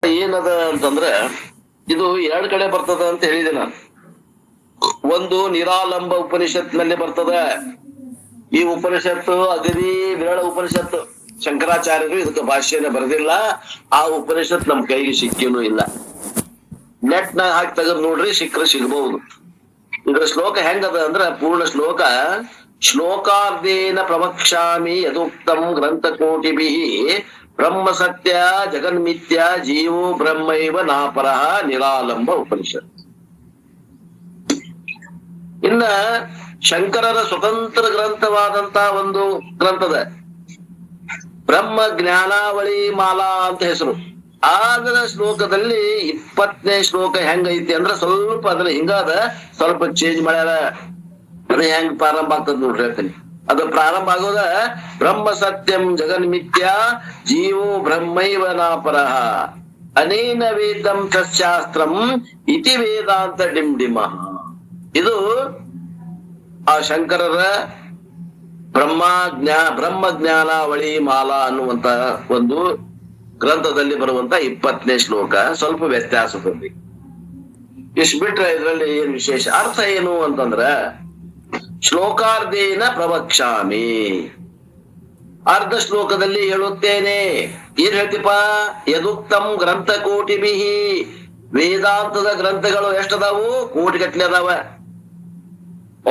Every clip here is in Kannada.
ಏನದ ಅಂತಂದ್ರೆ ಇದು ಎರಡ್ ಕಡೆ ಬರ್ತದ ಅಂತ ಹೇಳಿದೆ ನಾನು. ಒಂದು ನಿರಾಲಂಬ ಉಪನಿಷತ್ನಲ್ಲಿ ಬರ್ತದ. ಈ ಉಪನಿಷತ್ತು ಅಗದಿ ವಿರಳ ಉಪನಿಷತ್ತು. ಶಂಕರಾಚಾರ್ಯರು ಇದಕ್ಕೆ ಭಾಷ್ಯನ ಬರೆದಿಲ್ಲ. ಆ ಉಪನಿಷತ್ ನಮ್ ಕೈಗೆ ಸಿಕ್ಕಿನೂ ಇಲ್ಲ. ನೆಟ್ ನಾಗ ಹಾಕಿ ತೆಗೆದು ನೋಡ್ರಿ, ಸಿಕ್ಕರೆ ಸಿಗಬಹುದು. ಇದ್ರ ಶ್ಲೋಕ ಹೆಂಗದ ಅಂದ್ರ ಪೂರ್ಣ ಶ್ಲೋಕ ಶ್ಲೋಕಾರ್ಧೇನ ಪ್ರವಕ್ಷ್ಯಾಮಿ ಯದುಕ್ತಂ ಗ್ರಂಥಕೋಟಿಭಿ ಬ್ರಹ್ಮ ಸತ್ಯ ಜಗನ್ಮಿಥ್ಯ ಜೀವೋ ಬ್ರಹ್ಮೈವ ನಾಪರಃ ನಿರಾಲಂಬ ಉಪನಿಷತ್. ಇನ್ನ ಶಂಕರರ ಸ್ವತಂತ್ರ ಗ್ರಂಥವಾದಂತ ಒಂದು ಗ್ರಂಥದ ಬ್ರಹ್ಮ ಜ್ಞಾನಾವಳಿ ಮಾಲಾ ಅಂತ ಹೆಸರು. ಅದರ ಶ್ಲೋಕದಲ್ಲಿ 20ನೇ ಶ್ಲೋಕ ಹೆಂಗೈತಿ ಅಂದ್ರ ಸ್ವಲ್ಪ ಅದನ್ನ ಹಿಂಗಾದ ಸ್ವಲ್ಪ ಚೇಂಜ್ ಮಾಡ್ಯಾರ. ಅದ ಹೆಂಗ್ ಪ್ರಾರಂಭ ಆಗ್ತದ ನೋಡ್ರಿ ಹೇಳ್ತೀನಿ. ಅದು ಪ್ರಾರಂಭ ಆಗೋದ ಬ್ರಹ್ಮ ಸತ್ಯಂ ಜಗನ್ಮಿಥ್ಯ ಜೀವೋ ಬ್ರಹ್ಮೈವ ನಾಪರಃ ಅನೇನ ವೇದಂ ತತ್ಶಾಸ್ತ್ರಂ ಇತಿ ವೇದಾಂತ ಡಿಂಡಿಮ. ಇದು ಆ ಶಂಕರರ ಬ್ರಹ್ಮ ಜ್ಞಾನಾವಳಿ ಮಾಲಾ ಅನ್ನುವಂತ ಒಂದು ಗ್ರಂಥದಲ್ಲಿ ಬರುವಂತ 20ನೇ ಶ್ಲೋಕ. ಸ್ವಲ್ಪ ವ್ಯತ್ಯಾಸ ಬಂದಿ. ಇಷ್ಟು ಬಿಟ್ರೆ ಇದರಲ್ಲಿ ಏನ್ ವಿಶೇಷ ಅರ್ಥ ಏನು ಅಂತಂದ್ರ ಶ್ಲೋಕಾರ್ಧೇನ ಪ್ರವಕ್ಷ್ಯಾಮಿ, ಅರ್ಧ ಶ್ಲೋಕದಲ್ಲಿ ಹೇಳುತ್ತೇನೆ. ಏನ್ ಹೇಳ್ತಿಪ್ಪ? ಯದುಕ್ತಂ ಗ್ರಂಥಕೋಟಿಭಿ, ವೇದಾಂತದ ಗ್ರಂಥಗಳು ಎಷ್ಟದಾವು? ಕೋಟಿಗಟ್ಲೆ ಅದಾವ.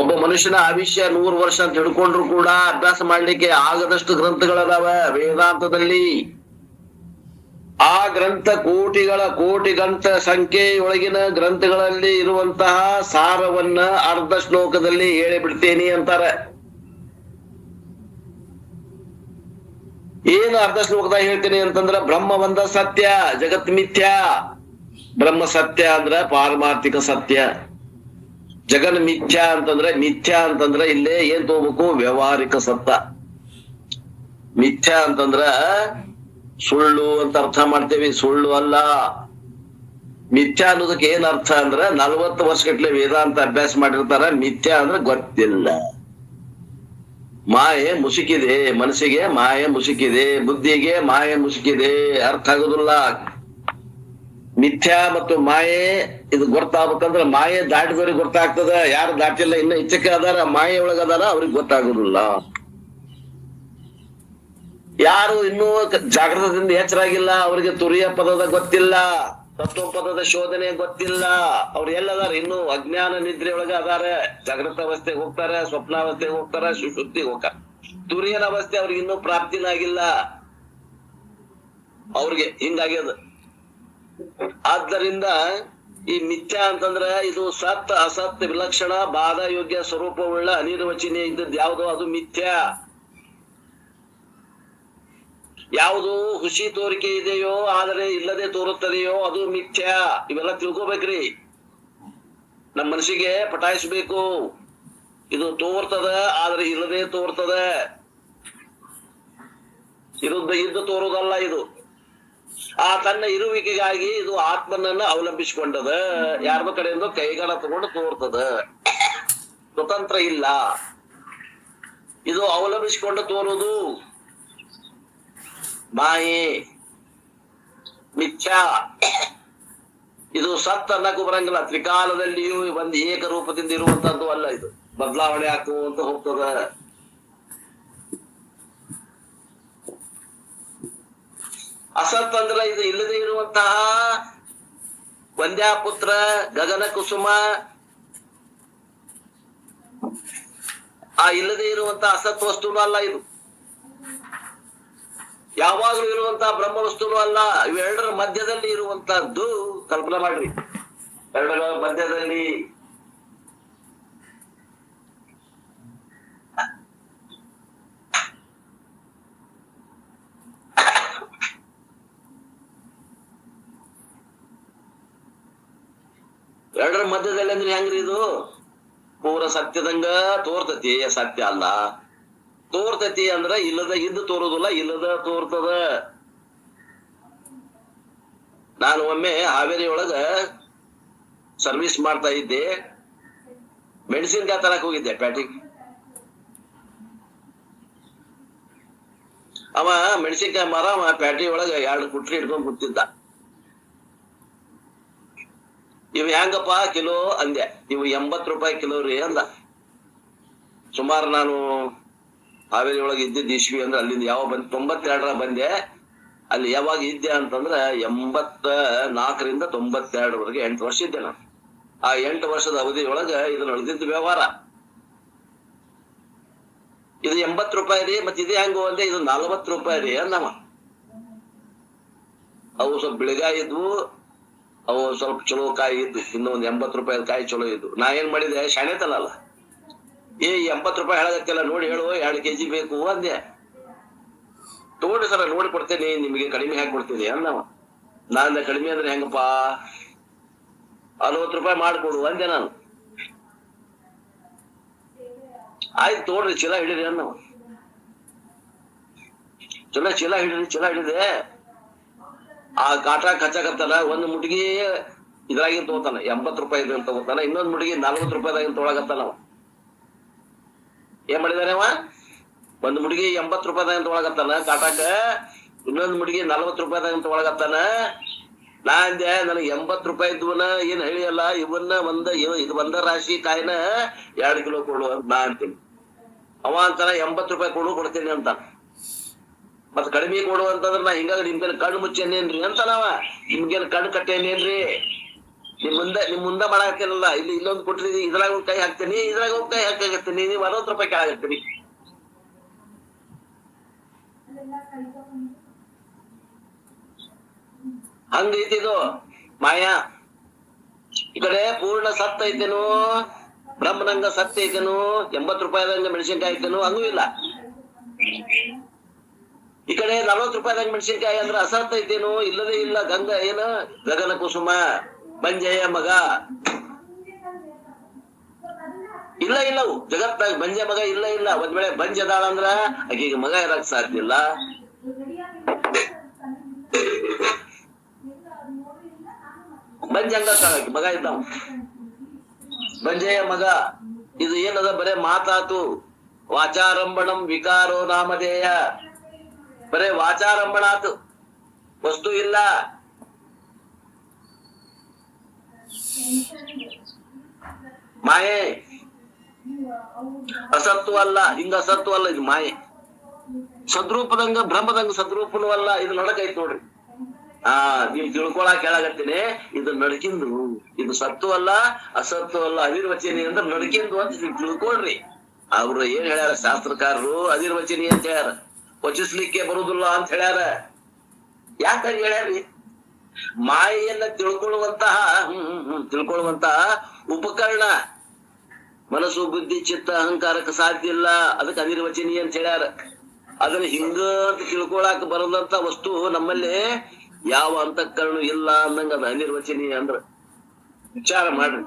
ಒಬ್ಬ ಮನುಷ್ಯನ ಆಯುಷ್ಯ 100 ವರ್ಷ ಅಂತ ಹಿಡ್ಕೊಂಡ್ರು ಕೂಡ ಅಭ್ಯಾಸ ಮಾಡ್ಲಿಕ್ಕೆ ಆಗದಷ್ಟು ಗ್ರಂಥಗಳದಾವ ವೇದಾಂತದಲ್ಲಿ. ಆ ಗ್ರಂಥ ಕೋಟಿ ಗ್ರಂಥ ಸಂಖ್ಯೆಯೊಳಗಿನ ಗ್ರಂಥಗಳಲ್ಲಿ ಇರುವಂತಹ ಸಾರವನ್ನ ಅರ್ಧ ಶ್ಲೋಕದಲ್ಲಿ ಹೇಳಿಬಿಡ್ತೇನೆ ಅಂತಾರೆ. ಏನು ಅರ್ಧ ಶ್ಲೋಕದಾಗ ಹೇಳ್ತೀನಿ ಅಂತಂದ್ರ ಬ್ರಹ್ಮ ಒಂದ ಸತ್ಯ, ಜಗತ್ ಮಿಥ್ಯ. ಬ್ರಹ್ಮ ಸತ್ಯ ಅಂದ್ರ ಪಾರಮಾರ್ಥಿಕ ಸತ್ಯ. ಜಗನ್ ಮಿಥ್ಯಾ ಅಂತಂದ್ರೆ ಇಲ್ಲೇ ಏನ್ ತಗೋಬೇಕು? ವ್ಯವಹಾರಿಕ ಸತ್ತ. ಮಿಥ್ಯಾ ಅಂತಂದ್ರ ಸುಳ್ಳು ಅಂತ ಅರ್ಥ ಮಾಡ್ತೇವಿ, ಸುಳ್ಳು ಅಲ್ಲ. ಮಿಥ್ಯಾ ಅನ್ನೋದಕ್ಕೆ ಏನ್ ಅರ್ಥ ಅಂದ್ರ 40 ವರ್ಷಗಟ್ಲೆ ವೇದಾಂತ ಅಭ್ಯಾಸ ಮಾಡಿರ್ತಾರ. ಮಿಥ್ಯಾ ಅಂದ್ರೆ ಗೊತ್ತಿಲ್ಲ. ಮಾಯೆ ಮುಸುಕಿದೆ, ಮನಸ್ಸಿಗೆ ಮಾಯೆ ಮುಸುಕಿದೆ, ಬುದ್ಧಿಗೆ ಮಾಯೆ ಮುಸುಕಿದೆ, ಅರ್ಥ ಆಗೋದಿಲ್ಲ. ಮಿಥ್ಯಾ ಮತ್ತು ಮಾಯೆ ಇದು ಗೊತ್ತಾಗ್ಬೇಕಂದ್ರ ಮಾಯೆ ದಾಟಿದವ್ರಿಗೆ ಗೊತ್ತಾಗ್ತದ. ಯಾರು ದಾಟಿಲ್ಲ ಇನ್ನ ಇಚ್ಚಕ್ಕೆ ಅದಾರ, ಮಾಯೆ ಒಳಗ ಅದಾರ, ಅವ್ರಿಗೆ ಗೊತ್ತಾಗೋದಿಲ್ಲ. ಯಾರು ಇನ್ನೂ ಜಾಗೃತದಿಂದ ಎಚ್ಚರಾಗಿಲ್ಲ ಅವ್ರಿಗೆ ತುರಿಯ ಪದದ ಗೊತ್ತಿಲ್ಲ, ತತ್ವ ಪದದ ಶೋಧನೆ ಗೊತ್ತಿಲ್ಲ. ಅವ್ರು ಎಲ್ಲದಾರ? ಇನ್ನು ಅಜ್ಞಾನ ನಿದ್ರೆ ಒಳಗ ಅದಾರ. ಜಾಗೃತ ಅವಸ್ಥೆಗೆ ಹೋಗ್ತಾರ, ಸ್ವಪ್ನಾವಸ್ಥೆಗೆ ಹೋಗ್ತಾರ, ಸುಶುದ್ಧಿಗೆ ಹೋಗ್ತಾರ. ತುರಿಯನ ಅವಸ್ಥೆ ಅವ್ರಿಗೆ ಇನ್ನೂ ಪ್ರಾಪ್ತಿನಾಗಿಲ್ಲ. ಅವ್ರಿಗೆ ಹಿಂಗಾಗ್ಯದ. ಆದ್ದರಿಂದ ಈ ಮಿಥ್ಯಾ ಅಂತಂದ್ರ ಇದು ಸತ್ ಅಸತ್ ವಿಲಕ್ಷಣ ಬಾಧ ಯೋಗ್ಯ ಸ್ವರೂಪವುಳ್ಳ ಅನಿರ್ವಚನೀಯ ಇದ್ದದ್ದು ಯಾವುದೋ ಅದು ಮಿಥ್ಯಾ. ಯಾವುದು ಹುಸಿ ತೋರಿಕೆ ಇದೆಯೋ ಆದರೆ ಇಲ್ಲದೆ ತೋರುತ್ತದೆಯೋ ಅದು ಮಿಥ್ಯಾ. ಇವೆಲ್ಲ ತಿಳ್ಕೋಬೇಕ್ರಿ. ನಮ್ಮ ಮನಸ್ಸಿಗೆ ಪಟಾಯಿಸ್ಬೇಕು. ಇದು ತೋರ್ತದ ಆದ್ರೆ ಇಲ್ಲದೆ ತೋರ್ತದ. ಇದ್ದು ತೋರುದಲ್ಲ ಇದು. ಆ ತನ್ನ ಇರುವಿಕೆಗಾಗಿ ಇದು ಆತ್ಮನನ್ನ ಅವಲಂಬಿಸಿಕೊಂಡದ. ಯಾರ್ದ ಕಡೆಯಿಂದ ಕೈಗಾಲ ತಗೊಂಡು ತೋರ್ತದ. ಸ್ವತಂತ್ರ ಇಲ್ಲ. ಇದು ಅವಲಂಬಿಸಿಕೊಂಡು ತೋರುವುದು ಮಾಯೆ, ಮಿಥ್ಯಾ. ಇದು ಸತ್ ಅನ್ನಕ್ಕೂ ಬರಂಗಿಲ್ಲ. ತ್ರಿಕಾಲದಲ್ಲಿಯೂ ಒಂದು ಏಕರೂಪದಿಂದ ಇರುವಂತದ್ದು ಅಲ್ಲ. ಇದು ಬದಲಾವಣೆ ಆಗ್ತದಂತ ಹೋಗ್ತದ. ಅಸತ್ ಅಂದ್ರ ಇದು ಇಲ್ಲದೆ ಇರುವಂತಹ ವಂದ್ಯಾಪುತ್ರ ಗಗನ ಕುಸುಮ. ಆ ಇಲ್ಲದೆ ಇರುವಂತಹ ಅಸತ್ ವಸ್ತುನು ಅಲ್ಲ ಇದು. ಯಾವಾಗ್ಲೂ ಇರುವಂತಹ ಬ್ರಹ್ಮ ವಸ್ತುನು ಅಲ್ಲ. ಇವೆರಡರ ಮಧ್ಯದಲ್ಲಿ ಇರುವಂತಹದ್ದು ಕಲ್ಪನೆ ಮಾಡ್ರಿ. ಎರಡರ ಮಧ್ಯದಲ್ಲಿ ಅಂದ್ರೆ ಹೆಂಗ್ರಿ? ಇದು ಪೂರ ಸತ್ಯದಂಗ ತೋರ್ತತಿ, ಸತ್ಯ ಅಲ್ಲ. ತೋರ್ತತಿ ಅಂದ್ರ ಇಲ್ಲದ ಇದ್ದು ತೋರುದಿಲ್ಲ, ಇಲ್ಲದ ತೋರ್ತದ. ನಾನು ಒಮ್ಮೆ ಹಾವೇರಿ ಒಳಗ ಸರ್ವಿಸ್ ಮಾಡ್ತಾ ಇದ್ದೆ. ಮೆಣಸಿನ್ಕಾಯಿ ತರಕ್ ಹೋಗಿದ್ದೆ ಪ್ಯಾಟಿಗೆ. ಅವ ಮೆಣಸಿನ್ಕಾಯಿ ಮರ ಪ್ಯಾಟಿ ಒಳಗ 2 ಕುಟ್ರಿ ಹಿಡ್ಕೊಂಡ್ ಕೂತಿದ್ದ. ಇವ್ ಹೆಂಗಪ್ಪ ಕಿಲೋ ಅಂದೆ. ಇವು 80 ರೂಪಾಯಿ ಕಿಲೋ ರೀ ಅಂದ. ಸುಮಾರು ನಾನು ಹಾವೇರಿ ಒಳಗೆ ಇದ್ದಿದ್ದು ಇಸ್ವಿ ಅಂದ್ರೆ ಅಲ್ಲಿಂದ ಯಾವ ಬಂದ್ 92ರ ಬಂದೆ. ಅಲ್ಲಿ ಯಾವಾಗ ಇದ್ದೆ ಅಂತಂದ್ರ 84ರಿಂದ 92ವರೆಗೆ 8 ವರ್ಷ ಇದ್ದೆ ನಾನು. ಆ 8 ವರ್ಷದ ಅವಧಿಯೊಳಗ ಇದು ನಡೆದಿದ್ದ ವ್ಯವಹಾರ. ಇದು 80 ರೂಪಾಯಿ ರೀ, ಮತ್ತೆ ಇದು ಹೆಂಗು ಅಂದ್ರೆ ಇದು 40 ರೂಪಾಯಿ ರೀ ಅಂದವ. ಅವು ಸ್ವಲ್ಪ ಬೆಳಗಾಯಿ ಇದ್ವು, ಅವು ಸ್ವಲ್ಪ ಚಲೋ ಕಾಯಿ ಇದ್ದು, ಇನ್ನೊಂದು 80 ರೂಪಾಯಿ ಕಾಯಿ ಚಲೋ ಇದ್ದು. ನಾ ಏನ್ ಮಾಡಿದೆ, ಶಾಣೆತನಲ್ಲ, 80 ರೂಪಾಯಿ ಹೇಳಕತ್ತಿಲ್ಲ, ನೋಡಿ ಹೇಳು 2 kg ಬೇಕು ಅಂದೆ. ತಗೊಂಡ್ರಿ ಸರ, ನೋಡಿ ಕೊಡ್ತೇನೆ, ನಿಮಗೆ ಕಡಿಮೆ ಹಾಕಿ ಕೊಡ್ತೀನಿ ಅಂದವ. ನಾನು ಕಡಿಮೆ ಅಂದ್ರೆ ಹೆಂಗಪ್ಪ, 60 ರೂಪಾಯಿ ಮಾಡ್ಕೊಡು ಅಂದೆ ನಾನು. ಆಯ್ತು ತೋಡ್ರಿ, ಚೀಲ ಹಿಡಿರಿ ಅನ್ನವ. ಚೀಲ ಹಿಡಿದೆ. ಆ ಕಾಟ ಕಚ್ಚಾಕತ್ತಲ್ಲ, ಒಂದು ಮುಟ್ಟಿಗೆ ಇದ್ರಾಗಿನ್ ತಗೋತಾನ 80 ರೂಪಾಯಿ ಇದ್ರಲ್ಲಿ ತಗೋತಾನ, ಇನ್ನೊಂದ್ ಮುಟ್ಟಿಗೆ 40 ರೂಪಾಯಿದಾಗಿನ್ ತೊಗೊಳಕತ್ತಾನ ಅವ. ಏನ್ ಮಾಡಿದಾನೆ ಅವ, ಒಂದ್ ಮುಟ್ಟಿಗೆ 80 ರೂಪಾಯಿದಾಗಿನ್ ತೊಗೊಳಕತ್ತಾನ ಕಾಟಾಕ, ಇನ್ನೊಂದ್ ಮುಟ್ಟಿಗೆ 40 ರೂಪಾಯಿದಾಗಿನ್ ತೊಗೊಳಕತ್ತಾನ. ನಾ ಅಂದೆ, ನನಗೆ 80 ರೂಪಾಯಿ ಇದ್ವನ ಏನ್ ಹೇಳಿಯಲ್ಲ, ಇವನ್ನ ಇದು ಒಂದ ರಾಶಿ ಕಾಯಿನ 2 ಕಿಲೋ ಕೊಡು ಅಂತ ನಾ ಅಂತೀನಿ. ಅವ ಅಂತಾನ 80 ರೂಪಾಯಿ ಕೊಡ್ತೀನಿ ಅಂತ. ಮತ್ ಕಡಿಮೆ ಕೊಡು ಅಂತಂದ್ರ ನಾ ಹಿಂಗಾಗಿ ನಿಮ್ಗೆ ಕಣ್ಣು ಮುಚ್ಚೇನೇನ್ರಿ ಅಂತಾನವ. ನಿಮ್ಗೇನ್ ಕಣ್ಣು ಕಟ್ಟೇನೇನ್ರಿ, ನಿಮ್ ಮುಂದ ಮಾಡಾಕತ್ತೇನಲ್ಲ, ಇಲ್ಲೊಂದು ಕೊಟ್ರಿ, ಇದ್ರಾಗ ಒಂದ್ ಕೈ ಹಾಕ್ತೀನಿ, ಇದ್ರಾಗ ಒಂದ್ ಕೈ ಹಾಕಾಕತ್ತೀನಿ, ನೀವು 60 ರೂಪಾಯಿ ಕೆಳಗಾಗ್ತೀನಿ. ಹಂಗೈತಿದು ಮಾಯಾ. ಈ ಕಡೆ ಪೂರ್ಣ ಸತ್ತ ಐತೇನು, ಬ್ರಹ್ಮನಂಗ ಸತ್ಯ ಐತೇನು, 80 ರೂಪಾಯಿದಂಗ ಮೆಣಸಿನ್ಕಾಯಿ ಐತೇನು, ಹಂಗೂ ಇಲ್ಲ. ಈ ಕಡೆ 40 ರೂಪಾಯಿದಂಗ ಮೆಣಸಿನ್ಕಾಯಿ ಅಂದ್ರೆ ಅಸತ್ ಐತೇನು, ಇಲ್ಲದೇ ಇಲ್ಲ. ಏನ ಗಗನ ಕುಸುಮ ಬಂಜೆಯ ಮಗ ಇಲ್ಲವು ಜಗತ್ತಾಗ ಬಂಜೆ ಮಗ ಇಲ್ಲ. ಒಂದ್ ವೇಳೆ ಬಂಜೆದಾಳ ಅಂದ್ರ ಆಕೆಗೆ ಮಗ ಇರಕ್ ಸಾಧ್ಯ ಇಲ್ಲ. ಬಂಜಂಗ ಮಗ ಇದ್ದಾವ, ಬಂಜೆಯ ಮಗ. ಇದು ಏನದ, ಬರೇ ಮಾತಾತು. ವಾಚಾರಂಭಣಂ ವಿಕಾರೋ ನಾಮಧೇಯ, ಬರೇ ವಾಚಾರಂಭಣ ಆತು, ವಸ್ತು ಇಲ್ಲ. ಮಾಯೆ ಅಸತ್ವ ಅಲ್ಲ, ಹಿಂಗ ಅಸತ್ವ ಅಲ್ಲ, ಇದು ಮಾಯೆ. ಸದ್ರೂಪದಂಗ ಬ್ರಹ್ಮದಂಗ ಸದ್ರೂಪನೂ ಅಲ್ಲ. ಇದು ನಡಕೈತ್ ನೋಡ್ರಿ. ನೀವ್ ತಿಳ್ಕೊಳಕ್ ಹೇಳಾಗತ್ತೀನಿ, ಇದು ನಡಕಿಂದು, ಇದು ಸತ್ವ ಅಲ್ಲ ಅಸತ್ವ ಅಲ್ಲ, ಅನಿರ್ವಚನಿ ಅಂದ್ರೆ ನಡಕಿಂದು ಅಂತ ನೀವು ತಿಳ್ಕೊಳ್ರಿ. ಅವ್ರು ಏನ್ ಹೇಳ್ಯಾರ ಶಾಸ್ತ್ರಕಾರರು, ಅನಿರ್ವಚನಿ ಅಂತ ಹೇಳ್ಯಾರ, ವಚಿಸ್ಲಿಕ್ಕೆ ಬರುದಿಲ್ಲ ಅಂತ ಹೇಳ್ಯಾರ. ಯಾಕಂತ ಹೇಳ್ಯಾರಿ, ಮಾಯೆಯನ್ನ ತಿಳ್ಕೊಳ್ಳುವಂತಹ ಉಪಕರಣ ಮನಸ್ಸು ಬುದ್ಧಿ ಚಿತ್ತ ಅಹಂಕಾರಕ್ಕೆ ಸಾಧ್ಯ ಇಲ್ಲ. ಅದಕ್ಕೆ ಅನಿರ್ವಚನಿ ಅಂತ ಹೇಳ್ಯಾರ. ಅದನ್ನ ಹಿಂಗ ಅಂತ ತಿಳ್ಕೊಳಕ್ ಬರದಂತ ವಸ್ತು ನಮ್ಮಲ್ಲಿ ಯಾವ ಅಂತಃಕರಣ ಇಲ್ಲ ಅನ್ನಂಗ ಅದ ಅನಿರ್ವಚನಿ ಅಂದ್ರ. ವಿಚಾರ ಮಾಡ್ರಿ.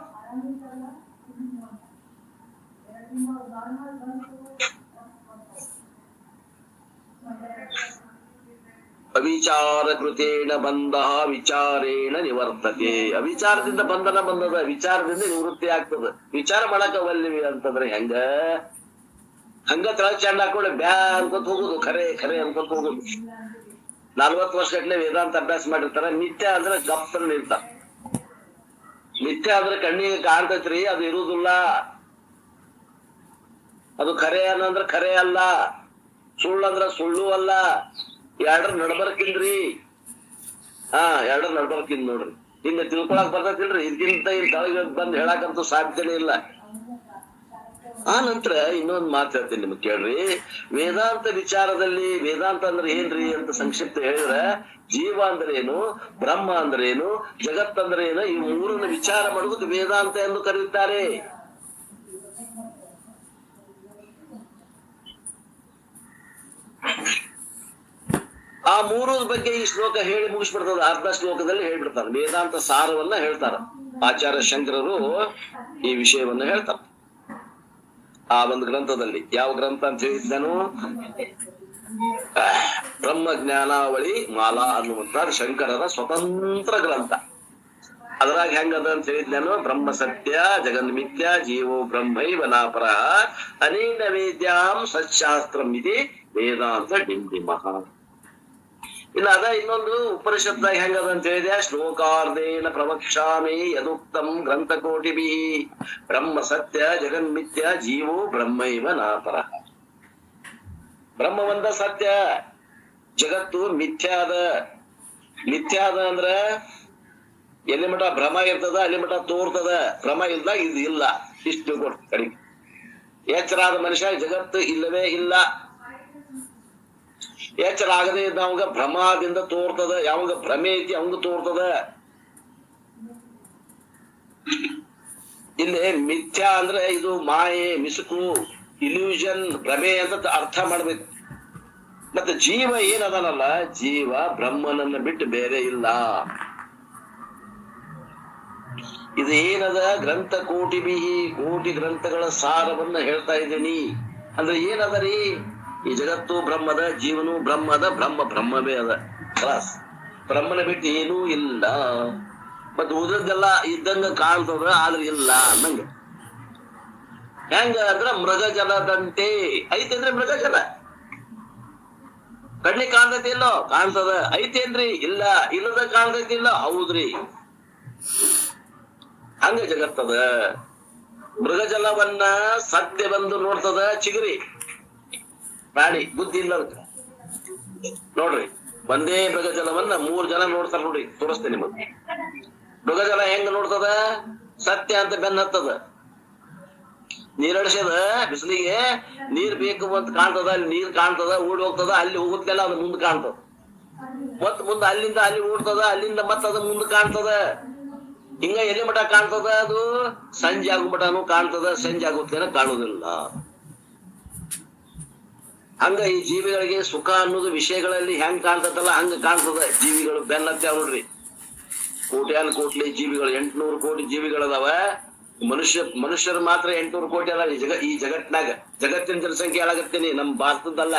ಅವಿಚಾರ ಕೃತೇನ ಬಂಧ ವಿಚಾರೇಣ ನಿವರ್ತತೆ. ಅವಿಚಾರದಿಂದ ಬಂಧನ ಬಂದದ, ವಿಚಾರದಿಂದ ನಿವೃತ್ತಿ ಆಗ್ತದ. ವಿಚಾರ ಮಾಡಕವಲ್ಲಿವಿ ಅಂತಂದ್ರೆ ಹಂಗ ತಳಗ್ ಚಂಡ ಹಾಕೊಂಡು ಬ್ಯಾ ಅನ್ಕೊಂತ ಹೋಗುದು, ಖರೆ ಅನ್ಕೊಂತ ಹೋಗುದು. 40 ವರ್ಷ ಗಟ್ಲೆ ವೇದಾಂತ ಅಭ್ಯಾಸ ಮಾಡಿರ್ತಾರ. ನಿತ್ಯ ಅಂದ್ರೆ ಗಪ್ಪನ ನಿಲ್ತಾರ. ನಿತ್ಯ ಅಂದ್ರೆ ಕಣ್ಣಿಗೆ ಕಾಣ್ತೈತ್ರಿ, ಅದು ಇರುವುದಿಲ್ಲ. ಅದು ಖರೆ ಅನ್ನಂದ್ರ ಖರೆ ಅಲ್ಲ, ಸುಳ್ಳಂದ್ರ ಸುಳ್ಳು ಅಲ್ಲ. ಎರಡರ ನಡ್ಬರ್ಕಿಲ್ರಿ. ಎರಡರ ನಡ್ಬರ್ಕಿಲ್ ನೋಡ್ರಿ. ಹಿಂಗ ತಿಳ್ಕೊಳಕ್ ಬರ್ತೈತಿಲ್ರಿ. ಇದಕ್ಕಿಂತ ಇಲ್ಲಿ ತಳಗ ಬಂದ್ ಹೇಳಾಕಂತೂ ಸಾಧ್ಯನೇ ಇಲ್ಲ. ಆ ನಂತರ ಇನ್ನೊಂದ್ ಮಾತು ಹೇಳ್ತೀನಿ ನಿಮ್ಗೆ, ಕೇಳ್ರಿ. ವೇದಾಂತ ವಿಚಾರದಲ್ಲಿ ವೇದಾಂತ ಅಂದ್ರೆ ಏನ್ರಿ ಅಂತ ಸಂಕ್ಷಿಪ್ತ ಹೇಳಿದ್ರೆ, ಜೀವ ಅಂದ್ರೆ ಏನು, ಬ್ರಹ್ಮ ಅಂದ್ರೆ ಏನು, ಜಗತ್ತಂದ್ರೆ ಏನು, ಈ ಮೂರನ್ನು ವಿಚಾರ ಮಾಡುವುದು ವೇದಾಂತ ಎಂದು ಕರೆಯುತ್ತಾರೆ. ಆ ಮೂರು ಬಗ್ಗೆ ಈ ಶ್ಲೋಕ ಹೇಳಿ ಮುಗಿಸ್ಬಿಡ್ತದ. ಅರ್ಧ ಶ್ಲೋಕದಲ್ಲಿ ಹೇಳ್ಬಿಡ್ತಾರೆ. ವೇದಾಂತ ಸಾರವನ್ನ ಹೇಳ್ತಾರ ಆಚಾರ್ಯ ಶಂಕರರು. ಈ ವಿಷಯವನ್ನ ಹೇಳ್ತಾರ ಆ ಒಂದು ಗ್ರಂಥದಲ್ಲಿ. ಯಾವ ಗ್ರಂಥ ಅಂತ ಹೇಳಿದ್ದಾನು, ಬ್ರಹ್ಮ ಜ್ಞಾನಾವಳಿ ಮಾಲಾ ಅನ್ನುವಂತ ಶಂಕರರ ಸ್ವತಂತ್ರ ಗ್ರಂಥ. ಅದ್ರಾಗ ಹೆಂಗದ ಅಂತ ಹೇಳಿದ್ದಾನು, ಬ್ರಹ್ಮ ಸತ್ಯ ಜಗನ್ಮಿತ್ಯ ಜೀವೋ ಬ್ರಹ್ಮೈವ ನಾಪರ ಅನೇನ ವೇದ್ಯಾಂ ಸತ್ಶಾಸ್ತ್ರಂ ಇತಿ ವೇದಾಂತ ಡಿಂಡಿಮಃ. ಇನ್ನ ಅದ ಇನ್ನೊಂದು ಉಪನಿಷತ್ನಾಗ ಹೆಂಗದ ಅಂತ ಹೇಳಿದೆ, ಶ್ಲೋಕಾರ್ಧೇನ ಪ್ರವಕ್ಷ್ಯಾಮಿ ಯದುಕ್ತಂ ಗ್ರಂಥಕೋಟಿಭಿ ಬ್ರಹ್ಮ ಸತ್ಯ ಜಗನ್ಮಿಥ್ಯ ಜೀವೋ ಬ್ರಹ್ಮೈವ ನಾಪರ. ಬ್ರಹ್ಮ ಒಂದ ಸತ್ಯ, ಜಗತ್ತು ಮಿಥ್ಯಾದ. ಮಿಥ್ಯಾದ ಅಂದ್ರ ಎಲ್ಲಿ ಮಠ ಭ್ರಮ ಇರ್ತದ ಅಲ್ಲಿ ಮಠ ತೋರ್ತದ, ಭ್ರಮ ಇಲ್ದಾಗ ಇದು ಇಲ್ಲ, ಇಷ್ಟು ಕೊಟ್ಟು ಕಡಿಮೆ. ಎಚ್ಚರಾದ ಮನುಷ್ಯ ಜಗತ್ತು ಇಲ್ಲವೇ ಇಲ್ಲ. ಎಚ್ಚರ ಆಗದೆ ಇದ್ದವಾಗ ಭ್ರಮದಿಂದ ತೋರ್ತದ, ಯಾವಾಗ ಭ್ರಮೆ ಐತಿ ಅವಂಗ ತೋರ್ತದ. ಇಲ್ಲಿ ಮಿಥ್ಯಾ ಅಂದ್ರೆ ಇದು ಮಾಯೆ, ಮಿಸುಕು, ಇಲ್ಯೂಷನ್, ಭ್ರಮೆ ಅಂತ ಅರ್ಥ ಮಾಡ್ಬೇಕು. ಮತ್ತೆ ಜೀವ ಏನದನಲ್ಲ, ಜೀವ ಬ್ರಹ್ಮನನ್ನ ಬಿಟ್ಟು ಬೇರೆ ಇಲ್ಲ. ಇದು ಏನದ, ಗ್ರಂಥ ಕೋಟಿಭಿ, ಕೋಟಿ ಗ್ರಂಥಗಳ ಸಾರವನ್ನ ಹೇಳ್ತಾ ಇದ್ದೀನಿ. ಅಂದ್ರೆ ಏನದ ರೀ, ಈ ಜಗತ್ತು ಬ್ರಹ್ಮದ, ಜೀವನು ಬ್ರಹ್ಮದ, ಬ್ರಹ್ಮ ಬ್ರಹ್ಮವೇ ಅದ. ಕ್ಲಾಸ್ ಬ್ರಹ್ಮನ ಬಿಟ್ಟು ಏನೂ ಇಲ್ಲ. ಮತ್ ಉಳಿದದ್ದೆಲ್ಲ ಇದ್ದಂಗ ಕಾಣ್ತದ, ಆದ್ರೆ ಇಲ್ಲ ಅನ್ನಂಗ. ಹೆಂಗ ಅಂದ್ರ ಮೃಗ ಜಲದಂತೆ ಐತಿ ಅಂದ್ರೆ ಮೃಗ ಜಲ ಕಡ್ಲಿ ಕಾಣ್ತೈತಿ ಇಲ್ಲೋ, ಕಾಣ್ತದ. ಐತೇನ್ರಿ? ಇಲ್ಲ. ಇಲ್ಲದ ಕಾಣ್ತೈತಿ ಇಲ್ಲ, ಹೌದ್ರಿ. ಹಂಗ ಜಗತ್ತದ. ಮೃಗಜಲವನ್ನ ಸತ್ಯ ಬಂದು ನೋಡ್ತದ ಚಿಗರಿ, ಪ್ರಾಣಿ ಬುದ್ಧಿ ಇಲ್ಲ ನೋಡ್ರಿ. ಒಂದೇ ಮೃಗಜಲವನ್ನ 3 ಜನ ನೋಡ್ತಾರ ನೋಡಿ, ತೋರಿಸ್ತೇನೆ ನಿಮಗೆ. ಮೃಗಜಲ ಹೆಂಗ ನೋಡ್ತದ, ಸತ್ಯ ಅಂತ ಬೆನ್ನ ಹತ್ತದ. ನೀರಡಿಸದ ಬಿಸಿಲಿಗೆ ನೀರ್ ಬೇಕು ಅಂತ ಕಾಣ್ತದ, ಅಲ್ಲಿ ನೀರ್ ಕಾಣ್ತದ, ಓಡಿ ಹೋಗ್ತದ, ಅಲ್ಲಿ ಹೋಗುತ್ತಲ್ಲ ಅದು ಮುಂದೆ ಕಾಣ್ತದ. ಮತ್ ಮುಂದೆ ಅಲ್ಲಿಂದ ಅಲ್ಲಿ ಓಡ್ತದ, ಅಲ್ಲಿಂದ ಮತ್ತ ಅದು ಮುಂದೆ ಕಾಣ್ತದ. ಹಿಂಗ ಎಲ್ಲಿ ಮಠ ಕಾಣ್ತದ, ಅದು ಸಂಜೆ ಆಗೋ ಮಠನು ಕಾಣ್ತದ, ಸಂಜೆ ಆಗುತ್ತೇನ ಕಾಣುದಿಲ್ಲ. ಹಂಗ ಈ ಜೀವಿಗಳಿಗೆ ಸುಖ ಅನ್ನೋದು ವಿಷಯಗಳಲ್ಲಿ ಹೆಂಗ್ ಕಾಣ್ತದಲ್ಲ ಹಂಗ ಕಾಣ್ತದ. ಜೀವಿಗಳು ಬೆನ್ನತ್ತೆ ನೋಡ್ರಿ, ಕೋಟ್ಯಾನ್ ಕೋಟ್ಲಿ ಜೀವಿಗಳು, 800 ಕೋಟಿ ಜೀವಿಗಳದಾವ. ಮನುಷ್ಯರು ಮಾತ್ರ 800 ಕೋಟಿ ಅದಾವ ಈ ಜಗತ್ನಾಗ. ಜಗತ್ತಿನ ಜನಸಂಖ್ಯೆ ಹೇಳಾಗತ್ತೀನಿ, ನಮ್ ಭಾರತದಲ್ಲ.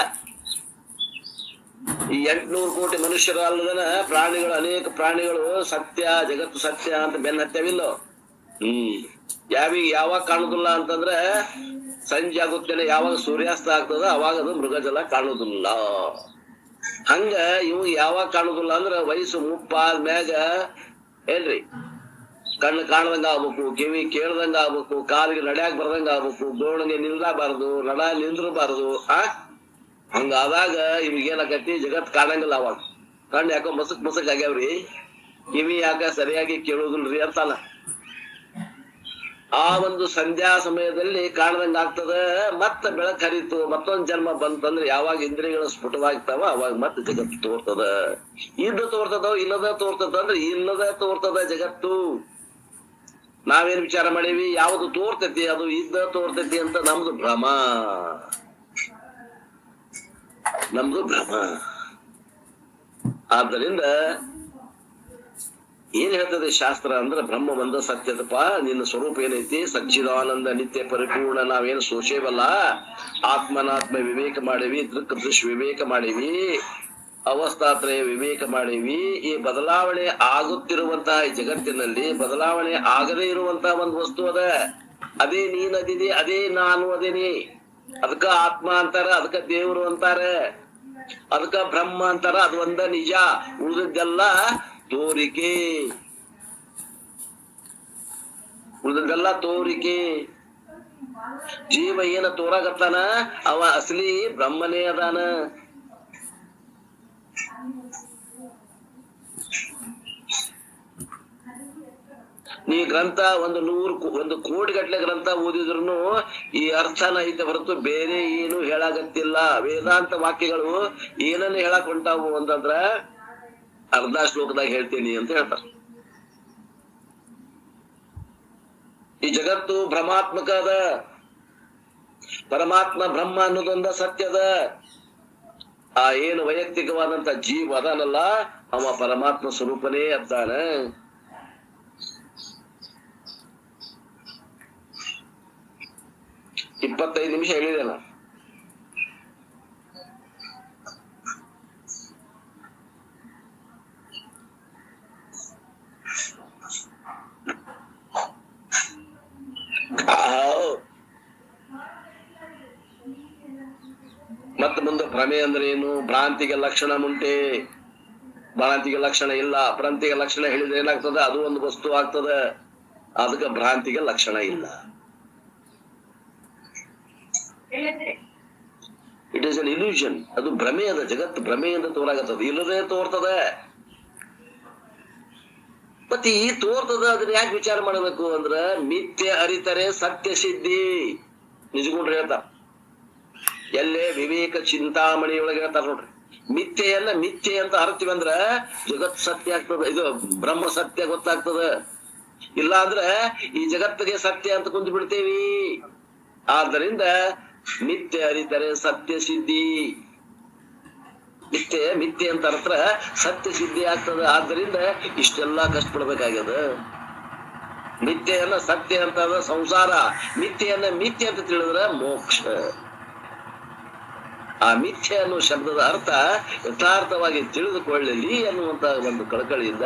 ಈ 800 ಕೋಟಿ ಮನುಷ್ಯರ ಅಲ್ಲದನ ಪ್ರಾಣಿಗಳು, ಅನೇಕ ಪ್ರಾಣಿಗಳು ಸತ್ಯ, ಜಗತ್ತು ಸತ್ಯ ಅಂತ ಬೆನ್ನ ಹತ್ತವಿಲ್ಲೋ. ಯಾವಾಗ ಕಾಣುದಿಲ್ಲ ಅಂತಂದ್ರೆ ಸಂಜೆ ಆಗುತ್ತೇನೆ, ಯಾವಾಗ ಸೂರ್ಯಾಸ್ತ ಆಗ್ತದ ಅವಾಗ ಅದು ಮೃಗಜಲ ಕಾಣುದಿಲ್ಲ. ಹಂಗ ಇವು ಯಾವಾಗ ಕಾಣುದಿಲ್ಲ ಅಂದ್ರ ವಯಸ್ಸು ಮುಪ್ಪಾದ ಮ್ಯಾಗ ಏನ್ರಿ, ಕಣ್ಣು ಕಾಣದಂಗ ಆಗ್ಬೇಕು, ಕಿವಿ ಕೇಳ್ದಂಗ ಆಗ್ಬೇಕು, ಕಾಲಿಗೆ ನಡ್ಯಾಕ್ ಬರ್ದಂಗ ಆಗ್ಬೇಕು, ಗೋಣಿಗೆ ನಿಲ್ದಾಬಾರ್ದು, ನಡ ನಿಂದ್ರಬಾರ್ದು. ಹಂಗಾದಾಗ ಇವ್ಗೇನಾಕತಿ, ಜಗತ್ ಕಾಣಂಗಿಲ್ಲ. ಅವಾಗ ಕಣ್ಣು ಯಾಕೋ ಮಸಕ್ ಆಗ್ಯಾವ್ರಿ, ಕಿವಿ ಯಾಕ ಸರಿಯಾಗಿ ಕೇಳುದಿಲ್ರಿ ಅಂತಲ್ಲ. ಆ ಒಂದು ಸಂಧ್ಯಾ ಸಮಯದಲ್ಲಿ ಕಾಣದಂಗ ಆಗ್ತದ. ಮತ್ತ ಬೆಳಕ್ ಹರಿತು, ಮತ್ತೊಂದ್ ಜನ್ಮ ಬಂತಂದ್ರೆ ಯಾವಾಗ ಇಂದ್ರಿಯಗಳು ಸ್ಫುಟವಾಗ್ತಾವ ಅವಾಗ ಮತ್ತೆ ಜಗತ್ತು ತೋರ್ತದ. ಇದ್ದು ತೋರ್ತದ, ಇಲ್ಲದ ತೋರ್ತದ ಅಂದ್ರೆ ಇಲ್ಲದ ತೋರ್ತದ ಜಗತ್ತು. ನಾವೇನ್ ವಿಚಾರ ಮಾಡೀವಿ, ಯಾವ್ದು ತೋರ್ತೈತಿ ಅದು ಇದ್ದ ತೋರ್ತೈತಿ ಅಂತ ನಮ್ದು ಭ್ರಮ. ಆದ್ದರಿಂದ ಏನ್ ಹೇಳ್ತದೆ ಶಾಸ್ತ್ರ ಅಂದ್ರೆ, ಬ್ರಹ್ಮ ಒಂದ ಸತ್ಯದಪ್ಪ, ನಿನ್ನ ಸ್ವರೂಪ ಏನೈತಿ ಸಚ್ಚಿದಾನಂದ ನಿತ್ಯ ಪರಿಪೂರ್ಣ. ನಾವೇನು ಸೋಚೇವಲ್ಲ, ಆತ್ಮನಾತ್ಮ ವಿವೇಕ ಮಾಡೀವಿ, ದೃಕ್ ದೃಶ್ ವಿವೇಕ ಮಾಡೀವಿ, ಅವಸ್ಥಾತ್ರಯ ವಿವೇಕ ಮಾಡೀವಿ. ಈ ಬದಲಾವಣೆ ಆಗುತ್ತಿರುವಂತಹ ಈ ಜಗತ್ತಿನಲ್ಲಿ ಬದಲಾವಣೆ ಆಗದೇ ಇರುವಂತಹ ಒಂದು ವಸ್ತು ಅದ, ಅದೇ ನೀನದಿದೆ, ಅದೇ ನಾನು ಅದೇನಿ. ಅದಕ್ಕ ಆತ್ಮ ಅಂತಾರ, ಅದಕ್ಕ ದೇವರು ಅಂತಾರ, ಅದಕ್ಕ ಬ್ರಹ್ಮ ಅಂತಾರ. ಅದು ಒಂದ ನಿಜ, ಉಳಿದದ್ದೆಲ್ಲ ತೋರಿಕೆ. ಉಳಿದದ್ದೆಲ್ಲ ತೋರಿಕೆ. ಜೀವ ಏನ ತೋರಾಗತ್ತಾನ, ಅವ ಅಸಲಿ ಬ್ರಹ್ಮನೇ ಅದಾನ. ನೀ ಗ್ರಂಥ ಒಂದು ಕೋಟಿ ಗಟ್ಲೆ ಗ್ರಂಥ ಓದಿದ್ರು ಈ ಅರ್ಥನ ಐತೆ ಹೊರತು ಬೇರೆ ಏನು ಹೇಳಾಗತ್ತಿಲ್ಲ. ವೇದಾಂತ ವಾಕ್ಯಗಳು ಏನನ್ನ ಹೇಳಕ್ ಹೊಂಟಾವು ಅಂತಂದ್ರ ಅರ್ಧ ಶ್ಲೋಕದಾಗ ಹೇಳ್ತೀನಿ ಅಂತ ಹೇಳ್ತಾರ. ಈ ಜಗತ್ತು ಭ್ರಮಾತ್ಮಕ ಅದ, ಪರಮಾತ್ಮ ಬ್ರಹ್ಮ ಅನ್ನೋದೊಂದ ಸತ್ಯದ. ಆ ಏನು ವೈಯಕ್ತಿಕವಾದಂತ ಜೀವ ಅದಾನಲ್ಲ ಅವ ಪರಮಾತ್ಮ ಸ್ವರೂಪನೇ ಅದ್ದಾನ. ಇಪ್ಪತ್ತೈದು ನಿಮಿಷ ಹೇಳಿದೆ ನಾ. ಮತ್ತ ಮುಂದೆ ಭ್ರಮೆ ಅಂದ್ರೆ ಏನು, ಭ್ರಾಂತಿಗೆ ಲಕ್ಷಣ ಮುಂಟೆ. ಭ್ರಾಂತಿಗೆ ಲಕ್ಷಣ ಇಲ್ಲ. ಭ್ರಾಂತಿಗೆ ಲಕ್ಷಣ ಹೇಳಿದ್ರೆ ಏನಾಗ್ತದೆ? ಅದು ಒಂದು ವಸ್ತು ಆಗ್ತದೆ. ಅದಕ್ಕೆ ಭ್ರಾಂತಿಗೆ ಲಕ್ಷಣ ಇಲ್ಲ. It is an illusion. ಅದು ಭ್ರಮೆ ಅದ. ಜಗತ್ತು ಭ್ರಮೆಯಿಂದ ತೋರಾಗತ್ತದ, ಇಲ್ಲದೆ ತೋರ್ತದೆ. ಮತ್ತೆ ಈ ತೋರ್ತದ ಅದನ್ನ ಯಾಕೆ ವಿಚಾರ ಮಾಡಬೇಕು ಅಂದ್ರ ಮಿಥ್ಯೆ ಅರಿತರೆ ಸತ್ಯ ಸಿದ್ಧಿ. ನಿಜಗುಂಡ್ರು ಹೇಳ್ತಾರ, ಎಲ್ಲೇ ವಿವೇಕ ಚಿಂತಾಮಣಿ ಒಳಗೆ ಹೇಳ್ತಾರ ನೋಡ್ರಿ. ಮಿಥ್ಯೆಯನ್ನ ಮಿಥ್ಯೆ ಅಂತ ಅರ್ತೀವಿ ಅಂದ್ರ ಜಗತ್ ಸತ್ಯ ಆಗ್ತದ, ಇದು ಬ್ರಹ್ಮ ಸತ್ಯ ಗೊತ್ತಾಗ್ತದ. ಇಲ್ಲ ಅಂದ್ರೆ ಈ ಜಗತ್ತಿಗೆ ಸತ್ಯ ಅಂತ ಕುಂತು ಬಿಡ್ತೇವಿ. ಆದ್ದರಿಂದ ಮಿಥ್ಯೆ ಅರಿತರೆ ಸತ್ಯ ಸಿದ್ಧಿ. ಮಿಥ್ಯೆ ಅಂತ ಅರ್ಥ ಸತ್ಯ ಸಿದ್ಧಿ ಆಗ್ತದ. ಆದ್ದರಿಂದ ಇಷ್ಟೆಲ್ಲಾ ಕಷ್ಟಪಡ್ಬೇಕಾಗ್ಯದ. ಮಿಥ್ಯೆಯನ್ನ ಸತ್ಯ ಅಂತ ಸಂಸಾರ, ಮಿಥ್ಯೆಯನ್ನ ಮಿಥ್ಯೆ ಅಂತ ತಿಳಿದ್ರೆ ಮೋಕ್ಷ. ಆ ಮಿಥ್ಯೆ ಅನ್ನೋ ಶಬ್ದದ ಅರ್ಥ ಯಥಾರ್ಥವಾಗಿ ತಿಳಿದುಕೊಳ್ಳಲಿ ಅನ್ನುವಂತ ಒಂದು ಕಳಕಳಿಯಿಂದ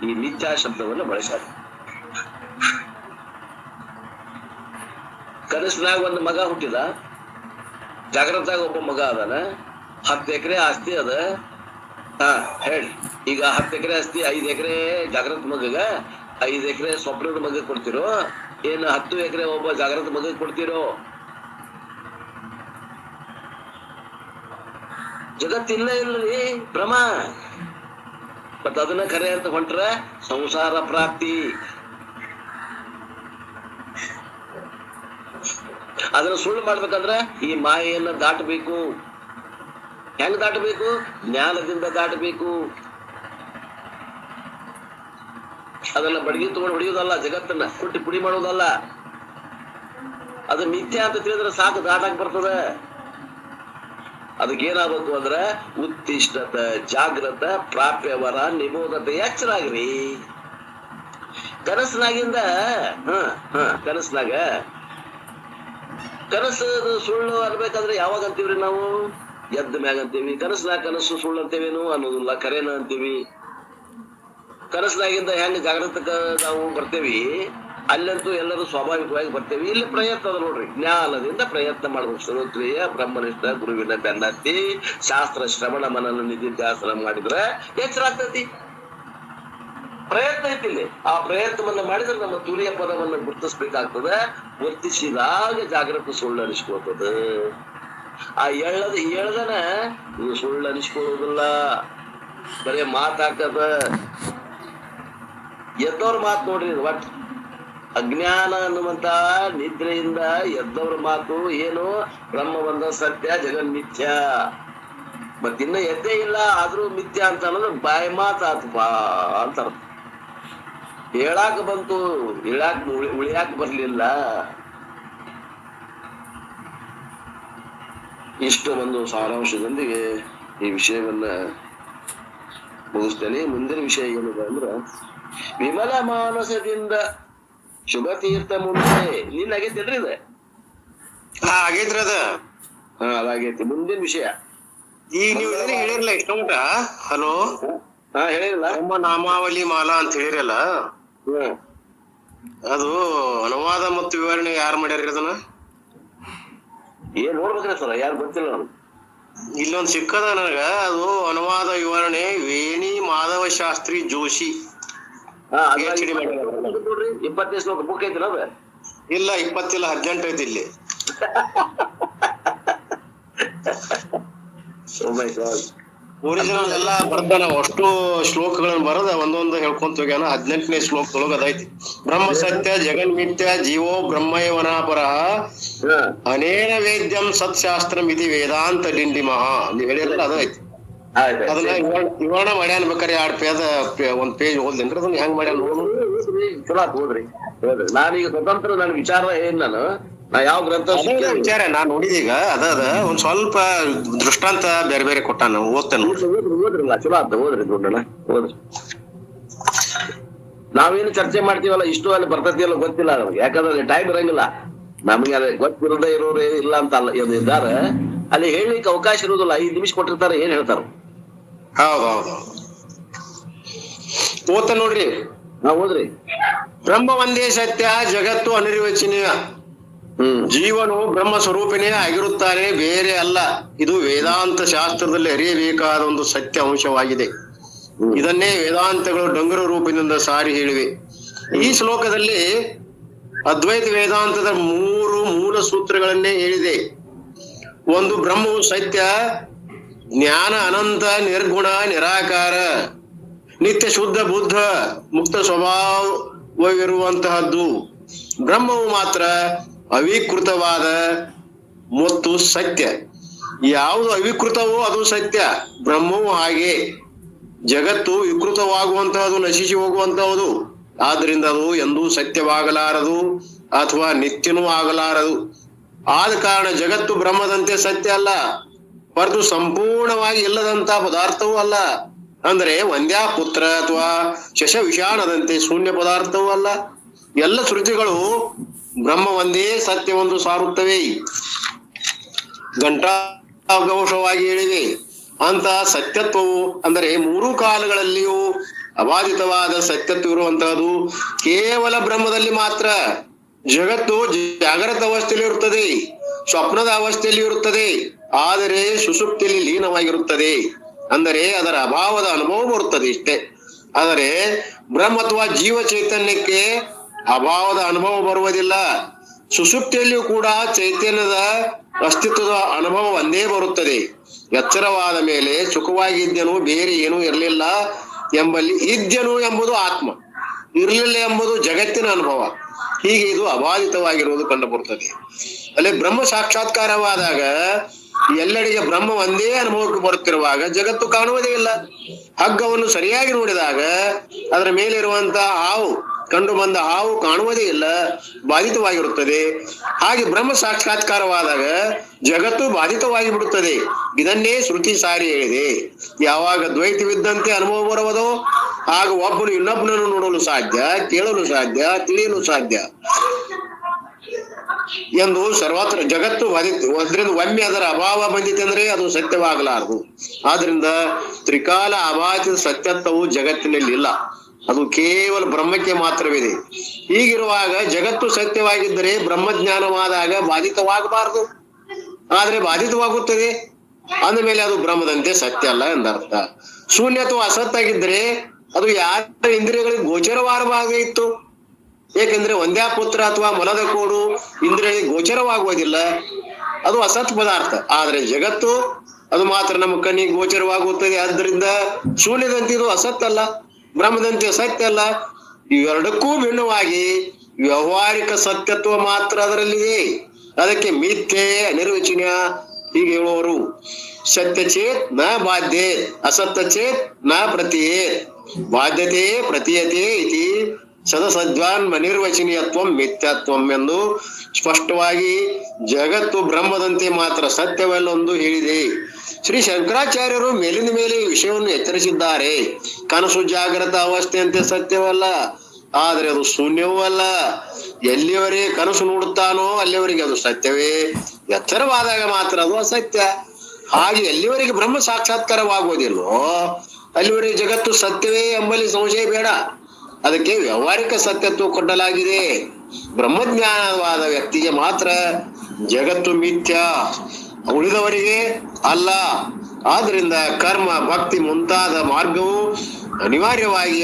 ಈ ಮಿಥ್ಯಾ ಶಬ್ದವನ್ನು ಬಳಸ್ತಾರೆ. ಕನಸಿನಾಗ ಒಂದು ಮಗ ಹುಟ್ಟಿದ, ಜಾಗ್ರತಾಗ ಒಬ್ಬ ಮಗ ಅದಾನ, 10 ಎಕರೆ ಆಸ್ತಿ ಅದ. ಹೇಳಿ, ಈಗ 10 ಎಕರೆ ಆಸ್ತಿ 5 ಎಕರೆ ಜಾಗ್ರತ ಮಗಗ, 5 ಎಕರೆ ಸ್ವಪ್ನದ ಮಗ ಕೊಡ್ತಿರೋ, ಏನು 10 ಎಕರೆ ಒಬ್ಬ ಜಾಗ್ರತ ಮಗ ಕೊಡ್ತಿರೋ? ಜಗತ್ತಿಲ್ಲ ಇಲ್ಲರಿ, ಭ್ರಮ. ಮತ್ತ ಅದನ್ನ ಖರೆ ಅಂತ ಹೊಂಟ್ರ ಸಂಸಾರ ಪ್ರಾಪ್ತಿ. ಅದನ್ನ ಸುಳ್ಳು ಮಾಡ್ಬೇಕಂದ್ರ ಈ ಮಾಯೆಯನ್ನ ದಾಟಬೇಕು. ಹೆಂಗ್ ದಾಟಬೇಕು? ಜ್ಞಾನದಿಂದ ದಾಟಬೇಕು. ಅದನ್ನ ಬಡಗಿ ತಗೊಂಡು ಹೊಡಿಯೋದಲ್ಲ, ಜಗತ್ತನ್ನ ಕುಟ್ಟಿ ಪುಡಿ ಮಾಡೋದಲ್ಲ. ಅದು ಮಿಥ್ಯಾ ಅಂತ ತಿಳಿದ್ರೆ ಸಾಕು, ದಾಟಕ್ ಬರ್ತದ. ಅದಕ್ಕೇನಾಗಬೇಕು ಅಂದ್ರ ಉತ್ತಿಷ್ಠತ ಜಾಗ್ರತ ಪ್ರಾಪ್ಯವರ ನಿಬೋಧತೆ. ಎಚ್ಚರಾಗ್ರಿ. ಕನಸಿನಾಗಿಂದ ಕನಸು ಸುಳ್ಳು ಅನ್ಬೇಕಾದ್ರೆ ಯಾವಾಗ ಅಂತೀವ್ರಿ ನಾವು? ಎದ್ದ ಮ್ಯಾಗ ಅಂತೀವಿ. ಕನಸು ಸುಳ್ಳು ಅಂತೇವೇನು ಅನ್ನೋದಿಲ್ಲ, ಕರೇನ ಅಂತೀವಿ. ಕನಸಿನಾಗಿಂದ ಹೆಂಗ್ ಜಾಗೃತಕ್ಕ ನಾವು ಬರ್ತೇವಿ, ಅಲ್ಲಂತೂ ಎಲ್ಲರೂ ಸ್ವಾಭಾವಿಕವಾಗಿ ಬರ್ತೇವಿ. ಇಲ್ಲಿ ಪ್ರಯತ್ನ ಅದ ನೋಡ್ರಿ, ಜ್ಞಾನದಿಂದ ಪ್ರಯತ್ನ ಮಾಡ್ಬೇಕು. ಶ್ರೋತ್ರಿಯ ಬ್ರಹ್ಮನಿಷ್ಠ ಗುರುವಿನ ಬೆನ್ನತ್ತಿ ಶಾಸ್ತ್ರ ಶ್ರವಣ ಮನನ ನಿಧಿಧ್ಯಾಸನ ಮಾಡಿದ್ರೆ ಎಚ್ಚರ ಆಗ್ತೈತಿ. ಪ್ರಯತ್ನ ಐತಿಲ್ಲಿ. ಆ ಪ್ರಯತ್ನವನ್ನ ಮಾಡಿದ್ರೆ ನಮ್ಮ ತುರಿಯ ಪದವನ್ನ ಗುರುತಿಸ್ಬೇಕಾಗ್ತದೆ. ವರ್ತಿಸಿದಾಗ ಜಾಗೃತ ಸುಳ್ಳು ಅನಿಸ್ಕೊಳ್ತದ. ಆ ಎಳ್ದನ ಇದು ಸುಳ್ಳು ಅನಿಸ್ಕೊಳ್ಳೋದಿಲ್ಲ, ಬರೇ ಮಾತಾಡ್ತದ. ಎದ್ದವ್ರ ಮಾತು ನೋಡ್ರಿ, ಒಟ್ಟು ಅಜ್ಞಾನ ಅನ್ನುವಂತ ನಿದ್ರೆಯಿಂದ ಎದ್ದವ್ರ ಮಾತು ಏನು? ಬ್ರಹ್ಮ ಒಂದ ಸತ್ಯ, ಜಗನ್ಮಿಥ್ಯ. ಮತ್ತಿನ್ನ ಎದ್ದೇ ಇಲ್ಲ ಆದ್ರೂ ಮಿಥ್ಯ ಅಂತ ಅನ್ನೋದು ಬಾಯಿ ಮಾತಾತಪಾ ಅಂತಾರ. ಹೇಳಾಕ ಬಂತು, ಉಳಿಯಾಕ ಬರ್ಲಿಲ್ಲ. ಇಷ್ಟು ಒಂದು ಸಾರಾಂಶದೊಂದಿಗೆ ಈ ವಿಷಯವನ್ನ ಮುಗಿಸ್ತೇನೆ. ಮುಂದಿನ ವಿಷಯ ಏನಿದೆ ಅಂದ್ರ, ವಿಮಲ ಮಾನಸದಿಂದ ಶುಭ ತೀರ್ಥ ಮುಂದೆ. ನಿನ್ನ ಆಗೈತೇನ್ರಿ ಇದು? ಆಗೈತ್ರಿ ಅದ. ಅದಾಗೈತಿ. ಮುಂದಿನ ವಿಷಯ ಈ ನೀವು ಹೇಳಿರಲ್ಲ ಇಷ್ಟ ಮಟ. ಹಲೋ, ಹೇಳಿರಲ್ಲ ನಾಮಾವಳಿ ಮಾಲಾ ಅಂತ ಹೇಳಿರಲ್ಲ, ಅದು ಅನುವಾದ ಮತ್ತು ವಿವರಣೆ ಯಾರು ಮಾಡ್ಯಾರ ಅದನ್ನ? ಏನ್ ನೋಡ್ಬೇಕ್ರಿ ಸರ್, ಯಾರು ಗೊತ್ತಿಲ್ಲ ನಾನು. ಇಲ್ಲೊಂದ್ ಸಿಕ್ಕದ ನನಗ. ಅದು ಅನುವಾದ ವಿವರಣೆ ವೇಣಿ ಮಾಧವ ಶಾಸ್ತ್ರಿ ಜೋಶಿ. 20 ಶ್ಲೋಕ ಬುಕ್ ಐತಿ ಅದ? ಇಲ್ಲ 20 ಇಲ್ಲ, 18 ಐತಿ ಇಲ್ಲಿ. ಒರಿಜಿನಲ್ ಎಲ್ಲಾ ಬರ್ದಾನ, ಅಷ್ಟು ಶ್ಲೋಕಗಳನ್ನ ಬರದ ಒಂದೊಂದು ಹೇಳ್ಕೊಂತ ಹೋಗ್ಯಾನ. 18ನೇ ಶ್ಲೋಕದೊಳಗ ಅದೈತಿ. ಬ್ರಹ್ಮ ಸತ್ಯ ಜಗನ್ಮಿಥ್ಯ ಜೀವೋ ಬ್ರಹ್ಮಯವನಾಪರ ಅನೇನ ವೇದ್ಯಂ ಸತ್ಶಾಸ್ತ್ರಂ ಇತಿ ವೇದಾಂತ ಡಿಂಡಿಮಃ. ನೀವ್ ಹೇಳಿರಲ್ಲ ಅದೈತಿ. ಅದನ್ನ ವಿವರಣೆ ಮಾಡ್ಯಾನ. ಬೇಕಾರೆ 2 ಪೇಜ್ ಒಂದ್ ಪೇಜ್ ಓದ್ಲೇನ್ರಿ ಅದನ್ನ ಹೆಂಗ್ ಮಾಡ್ಯಾನ ನೋಡು. ಚಲೋ ಆತ್ ಓದ್ರಿ. ನಾನೀಗ ಸ್ವತಂತ್ರ ನನ್ನ ವಿಚಾರ ಏನ್, ನಾ ಯಾವ ಗ್ರಂಥ ವಿಚಾರ ನಾನ್ ನೋಡಿದೀಗ ಅದ ಒಂದ್ ಸ್ವಲ್ಪ ದೃಷ್ಟಾಂತ ಬೇರೆ ಬೇರೆ ಕೊಟ್ಟಾನ. ಓದ್ತೇನೆ, ಓದ್ರಲ್ಲ. ಚಲೋ ಆತ, ಓದ್ರಿ ದೊಡ್ಡಣ್ಣ, ಓದ್ರಿ. ನಾವೇನು ಚರ್ಚೆ ಮಾಡ್ತೀವಲ್ಲ ಇಷ್ಟು ಅಲ್ಲಿ ಬರ್ತೈತಿ ಅಲ್ಲ ಗೊತ್ತಿಲ್ಲ ನಮ್ಗೆ. ಯಾಕಂದ್ರೆ ಟೈಮ್ ಇರಂಗಿಲ್ಲ ನಮ್ಗೆ. ಅದೇ ಗೊತ್ತಿರದೇ ಇರೋರು ಇಲ್ಲ ಅಂತ ಅಲ್ಲ ಇದ್ದಾರೆ. ಅಲ್ಲಿ ಹೇಳಲಿಕ್ಕೆ ಅವಕಾಶ ಇರುವುದಿಲ್ಲ. 5 ನಿಮಿಷ ಕೊಟ್ಟಿರ್ತಾರೆ, ಏನ್ ಹೇಳ್ತಾರ? ಹೌದೌದು, ಓದ್ತ ನೋಡ್ರಿ. ಓದ್ರಿ. ಬ್ರಹ್ಮ ಒಂದೇ ಸತ್ಯ, ಜಗತ್ತು ಅನಿರ್ವಚನೀಯ. ಜೀವನು ಬ್ರಹ್ಮ ಸ್ವರೂಪಿನೇ ಆಗಿರುತ್ತಾನೆ, ಬೇರೆ ಅಲ್ಲ. ಇದು ವೇದಾಂತ ಶಾಸ್ತ್ರದಲ್ಲಿ ಅರಿಯಬೇಕಾದ ಒಂದು ಸತ್ಯ ಅಂಶವಾಗಿದೆ. ಇದನ್ನೇ ವೇದಾಂತಗಳು ಡಂಗುರ ರೂಪದಿಂದ ಸಾರಿ ಹೇಳಿವೆ. ಈ ಶ್ಲೋಕದಲ್ಲಿ ಅದ್ವೈತ ವೇದಾಂತದ 3 ಮೂಲ ಸೂತ್ರಗಳನ್ನೇ ಹೇಳಿದೆ. ಒಂದು, ಬ್ರಹ್ಮವು ಸತ್ಯ, ಜ್ಞಾನ ಅನಂತ, ನಿರ್ಗುಣ, ನಿರಾಕಾರ, ನಿತ್ಯ ಶುದ್ಧ ಬುದ್ಧ, ಮುಕ್ತ ಸ್ವಭಾವವಿರುವಂತಹದ್ದು. ಬ್ರಹ್ಮವು ಮಾತ್ರ ಅವಿಕೃತವಾದ ಮತ್ತು ಸತ್ಯ. ಯಾವುದು ಅವಿಕೃತವೋ ಅದು ಸತ್ಯ. ಬ್ರಹ್ಮವು ಹಾಗೆ. ಜಗತ್ತು ವಿಕೃತವಾಗುವಂತಹದು, ನಶಿಸಿ ಹೋಗುವಂತಹದು. ಆದ್ರಿಂದ ಅದು ಎಂದೂ ಸತ್ಯವಾಗಲಾರದು ಅಥವಾ ನಿತ್ಯನೂ ಆಗಲಾರದು. ಆದ ಕಾರಣ ಜಗತ್ತು ಬ್ರಹ್ಮದಂತೆ ಸತ್ಯ ಅಲ್ಲ, ಹೊರತು ಸಂಪೂರ್ಣವಾಗಿ ಇಲ್ಲದಂತ ಪದಾರ್ಥವೂ ಅಲ್ಲ. ಅಂದ್ರೆ ವಂದ್ಯಾ ಪುತ್ರ ಅಥವಾ ಶಶ ವಿಷಾಣದಂತೆ ಶೂನ್ಯ ಪದಾರ್ಥವೂ ಅಲ್ಲ. ಎಲ್ಲ ಶ್ರುತಿಗಳು ಬ್ರಹ್ಮ ಒಂದೇ ಸತ್ಯವೊಂದು ಸಾರುತ್ತವೆ, ಘಂಟಾಘೋಷವಾಗಿ ಹೇಳಿವೆ. ಅಂತ ಸತ್ಯತ್ವವು ಅಂದರೆ 3 ಕಾಲಗಳಲ್ಲಿಯೂ ಅಬಾಧಿತವಾದ ಸತ್ಯತ್ವ ಇರುವಂತಹದ್ದು ಕೇವಲ ಬ್ರಹ್ಮದಲ್ಲಿ ಮಾತ್ರ. ಜಗತ್ತು ಜಾಗೃತ ಅವಸ್ಥೆಯಲ್ಲಿ ಇರುತ್ತದೆ, ಸ್ವಪ್ನದ ಅವಸ್ಥೆಯಲ್ಲಿ ಇರುತ್ತದೆ, ಆದರೆ ಸುಷುಪ್ತಿಯಲ್ಲಿ ಲೀನವಾಗಿರುತ್ತದೆ. ಅಂದರೆ ಅದರ ಅಭಾವದ ಅನುಭವ ಬರುತ್ತದೆ ಇಷ್ಟೇ. ಆದರೆ ಬ್ರಹ್ಮ ಅಥವಾ ಜೀವ ಚೈತನ್ಯಕ್ಕೆ ಅಭಾವದ ಅನುಭವ ಬರುವುದಿಲ್ಲ. ಸುಷುಪ್ತಿಯಲ್ಲಿಯೂ ಕೂಡ ಚೈತನ್ಯದ ಅಸ್ತಿತ್ವದ ಅನುಭವ ಒಂದೇ ಬರುತ್ತದೆ. ಎಚ್ಚರವಾದ ಮೇಲೆ ಸುಖವಾಗಿದ್ದನು, ಬೇರೆ ಏನೂ ಇರಲಿಲ್ಲ ಎಂಬಲ್ಲಿ ಇದ್ದನು ಎಂಬುದು ಆತ್ಮ, ಇರಲಿಲ್ಲ ಎಂಬುದು ಜಗತ್ತಿನ ಅನುಭವ. ಹೀಗೆ ಇದು ಅಬಾಧಿತವಾಗಿರುವುದು ಕಂಡು ಬರುತ್ತದೆ. ಅಲ್ಲಿ ಬ್ರಹ್ಮ ಸಾಕ್ಷಾತ್ಕಾರವಾದಾಗ ಎಲ್ಲೆಡೆಗೆ ಬ್ರಹ್ಮ ಒಂದೇ ಅನುಭವಕ್ಕೆ ಬರುತ್ತಿರುವಾಗ ಜಗತ್ತು ಕಾಣುವುದೇ ಇಲ್ಲ. ಹಗ್ಗವನ್ನು ಸರಿಯಾಗಿ ನೋಡಿದಾಗ ಅದರ ಮೇಲಿರುವಂತಹ ಹಾವು, ಕಂಡು ಬಂದ ಹಾವು ಕಾಣುವುದೇ ಇಲ್ಲ, ಬಾಧಿತವಾಗಿರುತ್ತದೆ. ಹಾಗೆ ಬ್ರಹ್ಮ ಸಾಕ್ಷಾತ್ಕಾರವಾದಾಗ ಜಗತ್ತು ಬಾಧಿತವಾಗಿ ಬಿಡುತ್ತದೆ. ಇದನ್ನೇ ಶ್ರುತಿ ಸಾರಿ ಹೇಳಿದೆ. ಯಾವಾಗ ದ್ವೈತವಿದ್ದಂತೆ ಅನುಭವ ಬರುವುದೋ ಆಗ ಒಬ್ಬನು ಇನ್ನೊಬ್ಬನನ್ನು ನೋಡಲು ಸಾಧ್ಯ, ಕೇಳಲು ಸಾಧ್ಯ, ತಿಳಿಯಲು ಸಾಧ್ಯ ಎಂದು ಸರ್ವತ್ರ ಜಗತ್ತು ಅದರಿಂದ ಒಮ್ಮೆ ಅದರ ಅಭಾವ ಬಂದಿದೆ ಅಂದ್ರೆ ಅದು ಸತ್ಯವಾಗಲಾರದು. ಆದ್ರಿಂದ ತ್ರಿಕಾಲ ಅಬಾಧಿತ ಸತ್ಯತ್ವವು ಜಗತ್ತಿನಲ್ಲಿ ಇಲ್ಲ, ಅದು ಕೇವಲ ಬ್ರಹ್ಮಕ್ಕೆ ಮಾತ್ರವಿದೆ. ಹೀಗಿರುವಾಗ ಜಗತ್ತು ಸತ್ಯವಾಗಿದ್ದರೆ ಬ್ರಹ್ಮಜ್ಞಾನವಾದಾಗ ಬಾಧಿತವಾಗಬಾರದು, ಆದ್ರೆ ಬಾಧಿತವಾಗುತ್ತದೆ. ಅಂದಮೇಲೆ ಅದು ಬ್ರಹ್ಮದಂತೆ ಸತ್ಯ ಅಲ್ಲ ಎಂದರ್ಥ. ಶೂನ್ಯತ್ವ ಅಸತ್ತಾಗಿದ್ರೆ ಅದು ಯಾರ ಇಂದ್ರಿಯಗಳಿಗೆ ಗೋಚರವಾಗಬೇಕಾಗಿತ್ತು. ಏಕೆಂದ್ರೆ ವಂದ್ಯಾಪುತ್ರ ಅಥವಾ ಮಲದ ಕೋಡು ಇಂದ್ರಿಯಗಳಿಗೆ ಗೋಚರವಾಗುವುದಿಲ್ಲ, ಅದು ಅಸತ್ ಪದಾರ್ಥ. ಆದ್ರೆ ಜಗತ್ತು ಅದು ಮಾತ್ರ ನಮ್ಮ ಕಣ್ಣಿಗೆ ಗೋಚರವಾಗುತ್ತದೆ. ಆದ್ದರಿಂದ ಶೂನ್ಯದಂತೆ ಇದು ಅಸತ್ ಅಲ್ಲ, ಬ್ರಹ್ಮದಂತೆ ಸತ್ಯ ಅಲ್ಲ. ಇವೆರಡಕ್ಕೂ ಭಿನ್ನವಾಗಿ ವ್ಯಾವಹಾರಿಕ ಸತ್ಯತ್ವ ಮಾತ್ರ ಅದರಲ್ಲಿದೆ. ಅದಕ್ಕೆ ಮಿಥ್ಯೆ, ಅನಿರ್ವಚನೀಯ ಹೀಗೆ ಹೇಳುವರು. ಸತ್ಯ ಚೇತ್ ನ ಬಾಧ್ಯೆ, ಅಸತ್ಯ ಚೇತ್ ನ ಪ್ರತೀಯೇ, ಬಾಧ್ಯತೆ ಪ್ರತೀಯತೆ ಇತಿ ಸದಸದ್ವಾನ್ ಅನಿರ್ವಚನೀಯತ್ವಂ ಮಿಥ್ಯಾತ್ವಂ ಎಂದು ಸ್ಪಷ್ಟವಾಗಿ ಜಗತ್ತು ಬ್ರಹ್ಮದಂತೆ ಮಾತ್ರ ಸತ್ಯವಲ್ಲೊಂದು ಹೇಳಿದೆ. ಶ್ರೀ ಶಂಕರಾಚಾರ್ಯರು ಮೇಲಿನ ಮೇಲೆ ಈ ವಿಷಯವನ್ನು ಎಚ್ಚರಿಸಿದ್ದಾರೆ. ಕನಸು ಜಾಗೃತ ಅವಸ್ಥೆಯಂತೆ ಸತ್ಯವಲ್ಲ, ಆದ್ರೆ ಅದು ಶೂನ್ಯವೂ ಅಲ್ಲ. ಎಲ್ಲಿಯವರೆಗೆ ಕನಸು ನೋಡುತ್ತಾನೋ ಅಲ್ಲಿಯವರೆಗೆ ಅದು ಸತ್ಯವೇ, ಎಚ್ಚರವಾದಾಗ ಮಾತ್ರ ಅದು ಅಸತ್ಯ. ಹಾಗೆ ಎಲ್ಲಿವರೆಗೆ ಬ್ರಹ್ಮ ಸಾಕ್ಷಾತ್ಕಾರವಾಗುವುದಿಲ್ಲೋ ಅಲ್ಲಿವರೆಗೆ ಜಗತ್ತು ಸತ್ಯವೇ ಎಂಬಲ್ಲಿ ಸಂಶಯ ಬೇಡ. ಅದಕ್ಕೆ ವ್ಯಾವಹಾರಿಕ ಸತ್ಯತ್ವ ಕೊಡಲಾಗಿದೆ. ಬ್ರಹ್ಮಜ್ಞಾನವಾದ ವ್ಯಕ್ತಿಗೆ ಮಾತ್ರ ಜಗತ್ತು ಮಿಥ್ಯ, ಉಳಿದವರಿಗೆ ಅಲ್ಲ. ಆದ್ರಿಂದ ಕರ್ಮ, ಭಕ್ತಿ ಮುಂತಾದ ಮಾರ್ಗವು ಅನಿವಾರ್ಯವಾಗಿ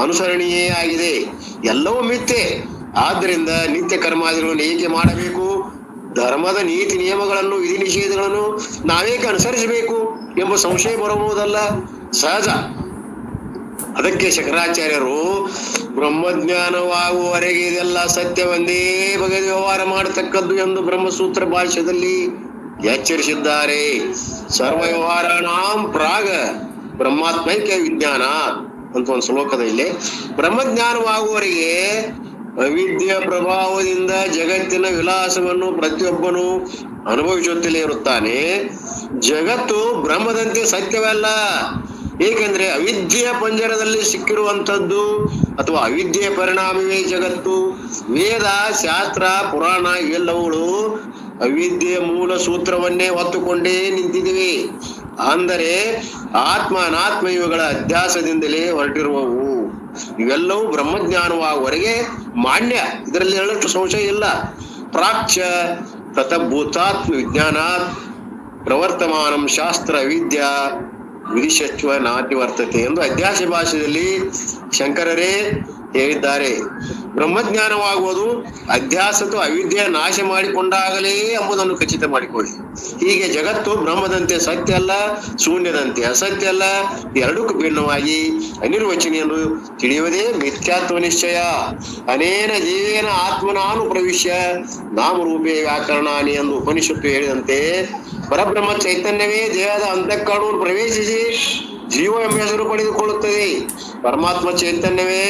ಅನುಸರಣೀಯೇ ಆಗಿದೆ. ಎಲ್ಲವೂ ಮಿಥ್ಯೆ. ಆದ್ರಿಂದ ನಿತ್ಯ ಕರ್ಮಾದಿಗಳನ್ನು ಏಕೆ ಮಾಡಬೇಕು? ಧರ್ಮದ ನೀತಿ ನಿಯಮಗಳನ್ನು, ವಿಧಿ ನಿಷೇಧಗಳನ್ನು ನಾವೇಕೆ ಅನುಸರಿಸಬೇಕು ಎಂಬ ಸಂಶಯ ಬರಬಹುದಲ್ಲ, ಸಹಜ. ಅದಕ್ಕೆ ಶಂಕರಾಚಾರ್ಯರು ಬ್ರಹ್ಮಜ್ಞಾನವಾಗುವವರೆಗೆ ಇದೆಲ್ಲ ಸತ್ಯವೊಂದೇ ಬಗೆಯ ವ್ಯವಹಾರ ಮಾಡತಕ್ಕದ್ದು ಎಂದು ಬ್ರಹ್ಮಸೂತ್ರ ಭಾಷ್ಯದಲ್ಲಿ ಎಚ್ಚರಿಸಿದ್ದಾರೆ. ಸರ್ವ ವ್ಯವಹಾರಾಣಾಂ ಪ್ರಾಗ ಬ್ರಹ್ಮಾತ್ಮೈಕ್ಯ ವಿಜ್ಞಾನ ಅಂತ ಒಂದು ಶ್ಲೋಕದಲ್ಲಿ ಬ್ರಹ್ಮಜ್ಞಾನವಾಗುವವರೆಗೆ ಅವಿದ್ಯೆಯ ಪ್ರಭಾವದಿಂದ ಜಗತ್ತಿನ ವಿಲಾಸವನ್ನು ಪ್ರತಿಯೊಬ್ಬನು ಅನುಭವಿಸುತ್ತಲೇ ಇರುತ್ತಾನೆ. ಜಗತ್ತು ಬ್ರಹ್ಮದಂತೆ ಸತ್ಯವಲ್ಲ. ಏಕೆಂದ್ರೆ ಅವಿದ್ಯೆಯ ಪಂಜರದಲ್ಲಿ ಸಿಕ್ಕಿರುವಂತದ್ದು ಅಥವಾ ಅವಿದ್ಯೆಯ ಪರಿಣಾಮವೇ ಜಗತ್ತು. ವೇದ, ಶಾಸ್ತ್ರ, ಪುರಾಣ ಇವೆಲ್ಲವುಗಳು ಅವಿದ್ಯೆಯ ಮೂಲ ಸೂತ್ರವನ್ನೇ ಹೊತ್ತುಕೊಂಡೇ ನಿಂತಿವೆ. ಅಂದರೆ ಆತ್ಮ ಅನಾತ್ಮ ಇವುಗಳ ಅಧ್ಯಾಸದಿಂದಲೇ ಹೊರಟಿರುವವು. ಇವೆಲ್ಲವೂ ಬ್ರಹ್ಮಜ್ಞಾನವಾಗುವವರೆಗೆ ಮಾನ್ಯ, ಇದರಲ್ಲಿ ಹೇಳಷ್ಟು ಸಂಶಯ ಇಲ್ಲ. ಪ್ರಾಚ್ಯ ತತಭೂತಾತ್ಮ ವಿಜ್ಞಾನಾತ್ ಪ್ರವರ್ತಮಾನಂ ಶಾಸ್ತ್ರ ವಿದ್ಯಾ ವಿಧಿಶತ್ವ ನಾತಿ ವರ್ತತೆ ಎಂದು ಅಧ್ಯಾಸ ಭಾಷೆಯಲ್ಲಿ ಶಂಕರರೇ ಹೇಳಿದ್ದಾರೆ. ಬ್ರಹ್ಮಜ್ಞಾನವಾಗುವುದು ಅಧ್ಯಾಸತು ಅವಿದ್ಯೆಯ ನಾಶ ಮಾಡಿಕೊಂಡಾಗಲೇ ಎಂಬುದನ್ನು ಖಚಿತ ಮಾಡಿಕೊಳ್ಳಿ. ಹೀಗೆ ಜಗತ್ತು ಬ್ರಹ್ಮದಂತೆ ಸತ್ಯ ಅಲ್ಲ, ಶೂನ್ಯದಂತೆ ಅಸತ್ಯ ಅಲ್ಲ, ಎರಡಕ್ಕೂ ಭಿನ್ನವಾಗಿ ಅನಿರ್ವಚನೀಯ ಎಂದು ತಿಳಿಯುವುದೇ ಮಿಥ್ಯಾತ್ವ ನಿಶ್ಚಯ. ಅನೇನ ಜೀವೇನ ಆತ್ಮನಾನು ಪ್ರವಿಶ್ಯ ನಾಮರೂಪೇ ವ್ಯಾಕರಣಾನಿ ಎಂದು ಉಪನಿಷತ್ತು ಹೇಳಿದಂತೆ ಪರಬ್ರಹ್ಮ ಚೈತನ್ಯವೇ ದೇಹದ ಅಂತಃಕರಣವನ್ನು ಪ್ರವೇಶಿಸಿ ಜೀವ ಎಂಬ ಹೆಸರು ಪಡೆದುಕೊಳ್ಳುತ್ತದೆ. ಪರಮಾತ್ಮ ಚೈತನ್ಯವೇ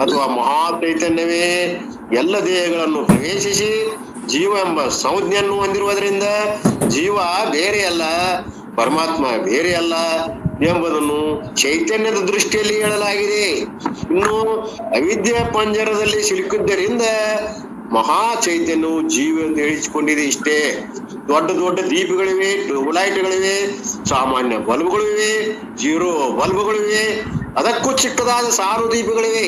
ಅಥವಾ ಮಹಾ ಚೈತನ್ಯವೇ ಎಲ್ಲ ದೇಹಗಳನ್ನು ಪ್ರವೇಶಿಸಿ ಜೀವ ಎಂಬ ಸಂಜ್ಞೆಯನ್ನು ಹೊಂದಿರುವುದರಿಂದ ಜೀವ ಬೇರೆಯಲ್ಲ, ಪರಮಾತ್ಮ ಬೇರೆಯಲ್ಲ ಎಂಬುದನ್ನು ಚೈತನ್ಯದ ದೃಷ್ಟಿಯಲ್ಲಿ ಹೇಳಲಾಗಿದೆ. ಇನ್ನು ಅವಿದ್ಯೆ ಪಂಜರದಲ್ಲಿ ಸಿಲುಕಿದ್ದರಿಂದ ಮಹಾ ಚೈತನ್ಯವು ಜೀವ ಎಂದು ಹೇಳಿಸಿಕೊಂಡಿದೆ. ಇಷ್ಟೇ. ದೊಡ್ಡ ದೊಡ್ಡ ದೀಪಗಳಿವೆ, ಟ್ಯೂಬ್ಲೈಟ್ಗಳಿವೆ, ಸಾಮಾನ್ಯ ಬಲ್ಬ್ಗಳಿವೆ, ಜೀರೋ ಬಲ್ಬ್ಗಳಿವೆ, ಅದಕ್ಕೂ ಚಿಕ್ಕದಾದ ಸಾರು ದೀಪಗಳಿವೆ.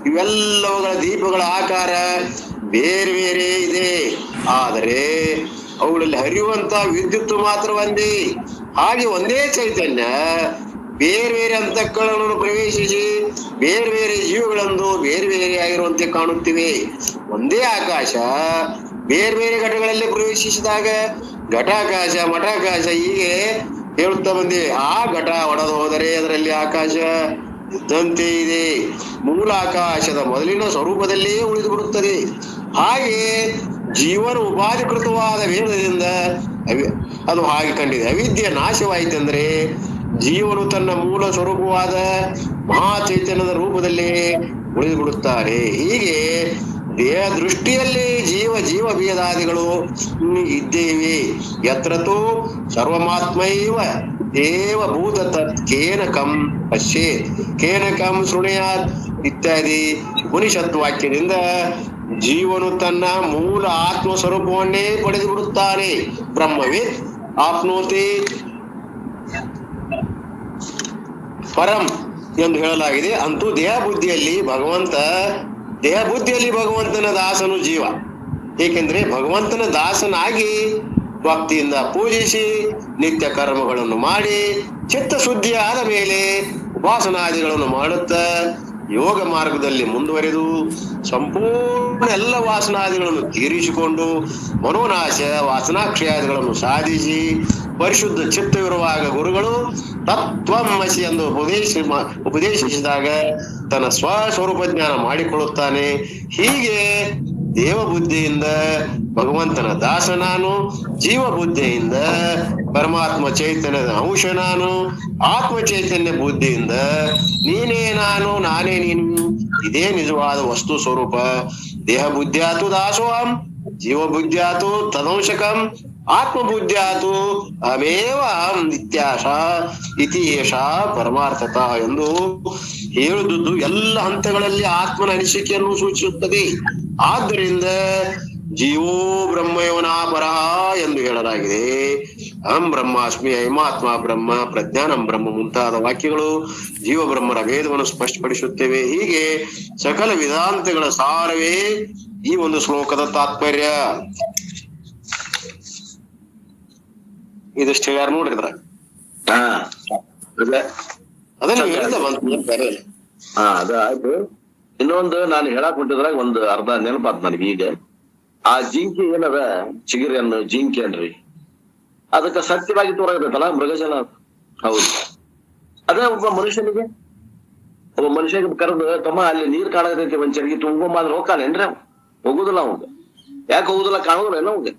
ಇವೆಲ್ಲವುಗಳ ದೀಪಗಳ ಆಕಾರ ಬೇರೆ ಬೇರೆ ಇದೆ, ಆದರೆ ಅವುಗಳಲ್ಲಿ ಹರಿಯುವಂತ ವಿದ್ಯುತ್ ಮಾತ್ರ ಒಂದೇ. ಹಾಗೆ ಒಂದೇ ಚೈತನ್ಯ ಬೇರೆ ಬೇರೆ ಅಂತಃಕರಣವನ್ನು ಪ್ರವೇಶಿಸಿ ಬೇರೆ ಬೇರೆ ಜೀವಗಳನ್ನು ಬೇರೆ ಬೇರೆ ಆಗಿರುವಂತೆ ಕಾಣುತ್ತಿವೆ. ಒಂದೇ ಆಕಾಶ ಬೇರೆ ಬೇರೆ ಘಟಗಳಲ್ಲಿ ಪ್ರವೇಶಿಸಿದಾಗ ಘಟಾಕಾಶ ಮಠಾಕಾಶ ಹೀಗೆ ಹೇಳುತ್ತಾ ಬಂದೆ. ಆ ಘಟ ಒಡೆದು ಹೋದರೆ ಅದರಲ್ಲಿ ಆಕಾಶ ಇದ್ದಂತೆ ಇದೆ, ಮೂಲ ಆಕಾಶದ ಮೊದಲಿನ ಸ್ವರೂಪದಲ್ಲಿಯೇ ಉಳಿದು ಬಿಡುತ್ತದೆ. ಹಾಗೆ ಜೀವನ ಉಪಾಧಿಕೃತವಾದ ವೇದದಿಂದ ಅದು ಹಾಗೆ ಕಂಡಿದೆ. ಅವಿದ್ಯೆ ನಾಶವಾಯಿತೆಂದ್ರೆ ಜೀವನು ತನ್ನ ಮೂಲ ಸ್ವರೂಪವಾದ ಮಹಾ ಚೈತನ್ಯದ ರೂಪದಲ್ಲಿ ಉಳಿದು ಬಿಡುತ್ತಾರೆ. ಹೀಗೆ ದೇಹ ದೃಷ್ಟಿಯಲ್ಲಿ ಜೀವ ಭೇದಾದಿಗಳು ಇದ್ದೇವೆ. ಯತ್ರತೋ ಸರ್ವಮಾತ್ಮೈವ ದೇವಭೂತ ತತ್ ಕೇನಕಂ ಪಶ್ಯೇತ್ ಕೇನಕಂ ಶೃಣುಯಾತ್ ಇತ್ಯಾದಿ ಉಪನಿಷತ್ ವಾಕ್ಯದಿಂದ ಜೀವನು ತನ್ನ ಮೂಲ ಆತ್ಮ ಸ್ವರೂಪವನ್ನೇ ಪಡೆದು ಬಿಡುತ್ತಾನೆ. ಬ್ರಹ್ಮವಿತ್ ಆಪ್ನೋತಿ ಪರಂ ಎಂದು ಹೇಳಲಾಗಿದೆ. ಅಂತೂ ದೇಹ ಬುದ್ಧಿಯಲ್ಲಿ ಭಗವಂತನ ದಾಸನು ಜೀವ. ಏಕೆಂದ್ರೆ ಭಗವಂತನ ದಾಸನಾಗಿ ಭಕ್ತಿಯಿಂದ ಪೂಜಿಸಿ ನಿತ್ಯ ಕರ್ಮಗಳನ್ನು ಮಾಡಿ ಚಿತ್ತ ಶುದ್ಧಿ ಆದ ಮೇಲೆ ಉಪಾಸನಾದಿಗಳನ್ನು ಮಾಡುತ್ತಾ ಯೋಗ ಮಾರ್ಗದಲ್ಲಿ ಮುಂದುವರೆದು ಸಂಪೂರ್ಣ ಎಲ್ಲ ವಾಸನಾದಿಗಳನ್ನು ತೀರಿಸಿಕೊಂಡು ಮನೋನಾಶ ವಾಸನಾಕ್ಷಯಾದಿಗಳನ್ನು ಸಾಧಿಸಿ ಪರಿಶುದ್ಧ ಚಿತ್ತವಿರುವಾಗ ಗುರುಗಳು ತತ್ವಮಸಿ ಎಂದು ಉಪದೇಶಿಸಿದಾಗ ತನ್ನ ಸ್ವಸ್ವರೂಪ ಜ್ಞಾನ ಮಾಡಿಕೊಳ್ಳುತ್ತಾನೆ. ಹೀಗೆ ದೇವ ಬುದ್ಧಿಯಿಂದ ಭಗವಂತನ ದಾಸ ನಾನು, ಜೀವ ಬುದ್ಧಿಯಿಂದ ಪರಮಾತ್ಮ ಚೈತನ್ಯದ ಅಂಶ ನಾನು, ಆತ್ಮ ಚೈತನ್ಯ ಬುದ್ಧಿಯಿಂದ ನೀನೇ ನಾನು ನಾನೇ ನೀನು, ಇದೇ ನಿಜವಾದ ವಸ್ತು ಸ್ವರೂಪ. ದೇಹ ಬುದ್ಧಿಯಾತು ದಾಸೋಹಂ, ಜೀವ ಬುದ್ಧಿಯಾತು ತದಂಶಕಂ, ಆತ್ಮ ಬುದ್ಧಿಯಾತು ಅಮೇವ ನಿತ್ಯಾಶ ಇತಿ ಏಷ ಪರಮಾರ್ಥತ ಎಂದು ಹೇಳುವುದು ಎಲ್ಲ ಹಂತಗಳಲ್ಲಿ ಆತ್ಮನ ಅನಿಸಿಕೆಯನ್ನು ಸೂಚಿಸುತ್ತದೆ. ಆದ್ದರಿಂದ ಜೀವೋ ಬ್ರಹ್ಮಯೋನಾ ಪರಃ ಎಂದು ಹೇಳಲಾಗಿದೆ. ಅಹಂ ಬ್ರಹ್ಮಾಸ್ಮಿ, ಅಯಮಾತ್ಮ ಬ್ರಹ್ಮ, ಪ್ರಜ್ಞಾನಂ ಬ್ರಹ್ಮ ಮುಂತಾದ ವಾಕ್ಯಗಳು ಜೀವ ಬ್ರಹ್ಮರ ಭೇದವನ್ನು ಸ್ಪಷ್ಟಪಡಿಸುತ್ತೇವೆ. ಹೀಗೆ ಸಕಲ ವೇದಾಂತಗಳ ಸಾರವೇ ಈ ಒಂದು ಶ್ಲೋಕದ ತಾತ್ಪರ್ಯ. ಇದಷ್ಟು ಹೇಳ್ಯಾರ ನೋಡ್ರಿದ್ರ. ಅದನ್ನ ಹೇಳ್ದ ಬಂತ. ಅದ ಆಯ್ತು. ಇನ್ನೊಂದು ನಾನು ಹೇಳಕ್ ಹೊಂಟಿದ್ರಾಗ ಒಂದು ಅರ್ಧ ನೆನಪಾತ್ ನನಗೆ. ಈಗ ಆ ಜಿಂಕಿ ಏನದ ಚಿಗಿರಿ ಅನ್ನು ಜಿಂಕಿ ಅನ್ರಿ, ಅದಕ್ಕ ಸತ್ಯವಾಗಿ ತೋರಾಗತ್ತಲ್ಲ ಮೃಗಜಲ. ಹೌದು, ಅದೇ ಒಬ್ಬ ಮನುಷ್ಯನಿಗೆ ಕರೆದು ತಮ್ಮ ಅಲ್ಲಿ ನೀರ್ ಕಾಣತೈತಿ ಒಂದ್ ಚರಿಗೆ ತುಂಬೋಂಬಾದ್ರೆ ಹೋಗ್ಕಾನೇನ್ರಿ? ಹೋಗುದಿಲ್ಲ ಅವಂಗ. ಯಾಕೆ ಹೋಗುದಿಲ್ಲ? ಕಾಣುದಿಲ್ಲ ಏನೋ ಅವಂಗ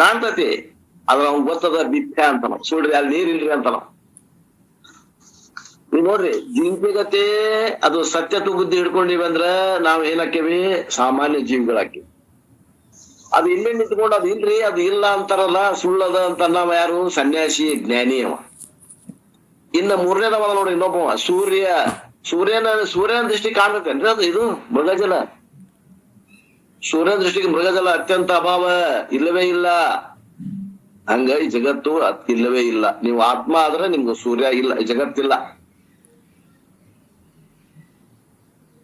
ಕಾಣ್ತತಿ. ಅದ್ರ ಅವ್ನ್ ಗೊತ್ತದ ಬಿತ್ತೆ ಅಂತಾನ, ಸುಡ್ರಿ ಅಲ್ಲಿ ನೀರ್ ಇಲ್ರಿ ಅಂತಾನ. ನೀವ್ ನೋಡ್ರಿ, ಜಿಂಕಿಗತೆ ಅದು ಸತ್ಯತ್ವ ಬುದ್ಧಿ ಹಿಡ್ಕೊಂಡಿವಿ ಅಂದ್ರ ನಾವ್ ಏನಾಕೇವಿ? ಸಾಮಾನ್ಯ ಜೀವಿಗಳಾಕೇವಿ. ಅದು ಇಲ್ಲೇ ನಿಂತ್ಕೊಂಡು ಅದು ಇಲ್ರಿ ಅದು ಇಲ್ಲ ಅಂತಾರಲ್ಲ, ಸುಳ್ಳದ ಅಂತ ನಾವ್ ಯಾರು? ಸನ್ಯಾಸಿ, ಜ್ಞಾನಿ ಅವ. ಇನ್ನ ಮೂರನೇದವ ನೋಡ್ರಿ ಇನ್ನೊಬ್ಬವ ಸೂರ್ಯನ ದೃಷ್ಟಿ ಕಾಣ್ತೇನ್ರಿ? ಅದು ಇದು ಮೃಗಜಲ. ಸೂರ್ಯನ ದೃಷ್ಟಿಗೆ ಮೃಗಜಲ ಅತ್ಯಂತ ಅಭಾವ, ಇಲ್ಲವೇ ಇಲ್ಲ. ಹಂಗ ಈ ಜಗತ್ತು ಇಲ್ಲವೇ ಇಲ್ಲ. ನೀವು ಆತ್ಮ ಆದ್ರೆ ನಿಮ್ಗೆ ಸೂರ್ಯ ಇಲ್ಲ, ಈ ಜಗತ್ತಿಲ್ಲ.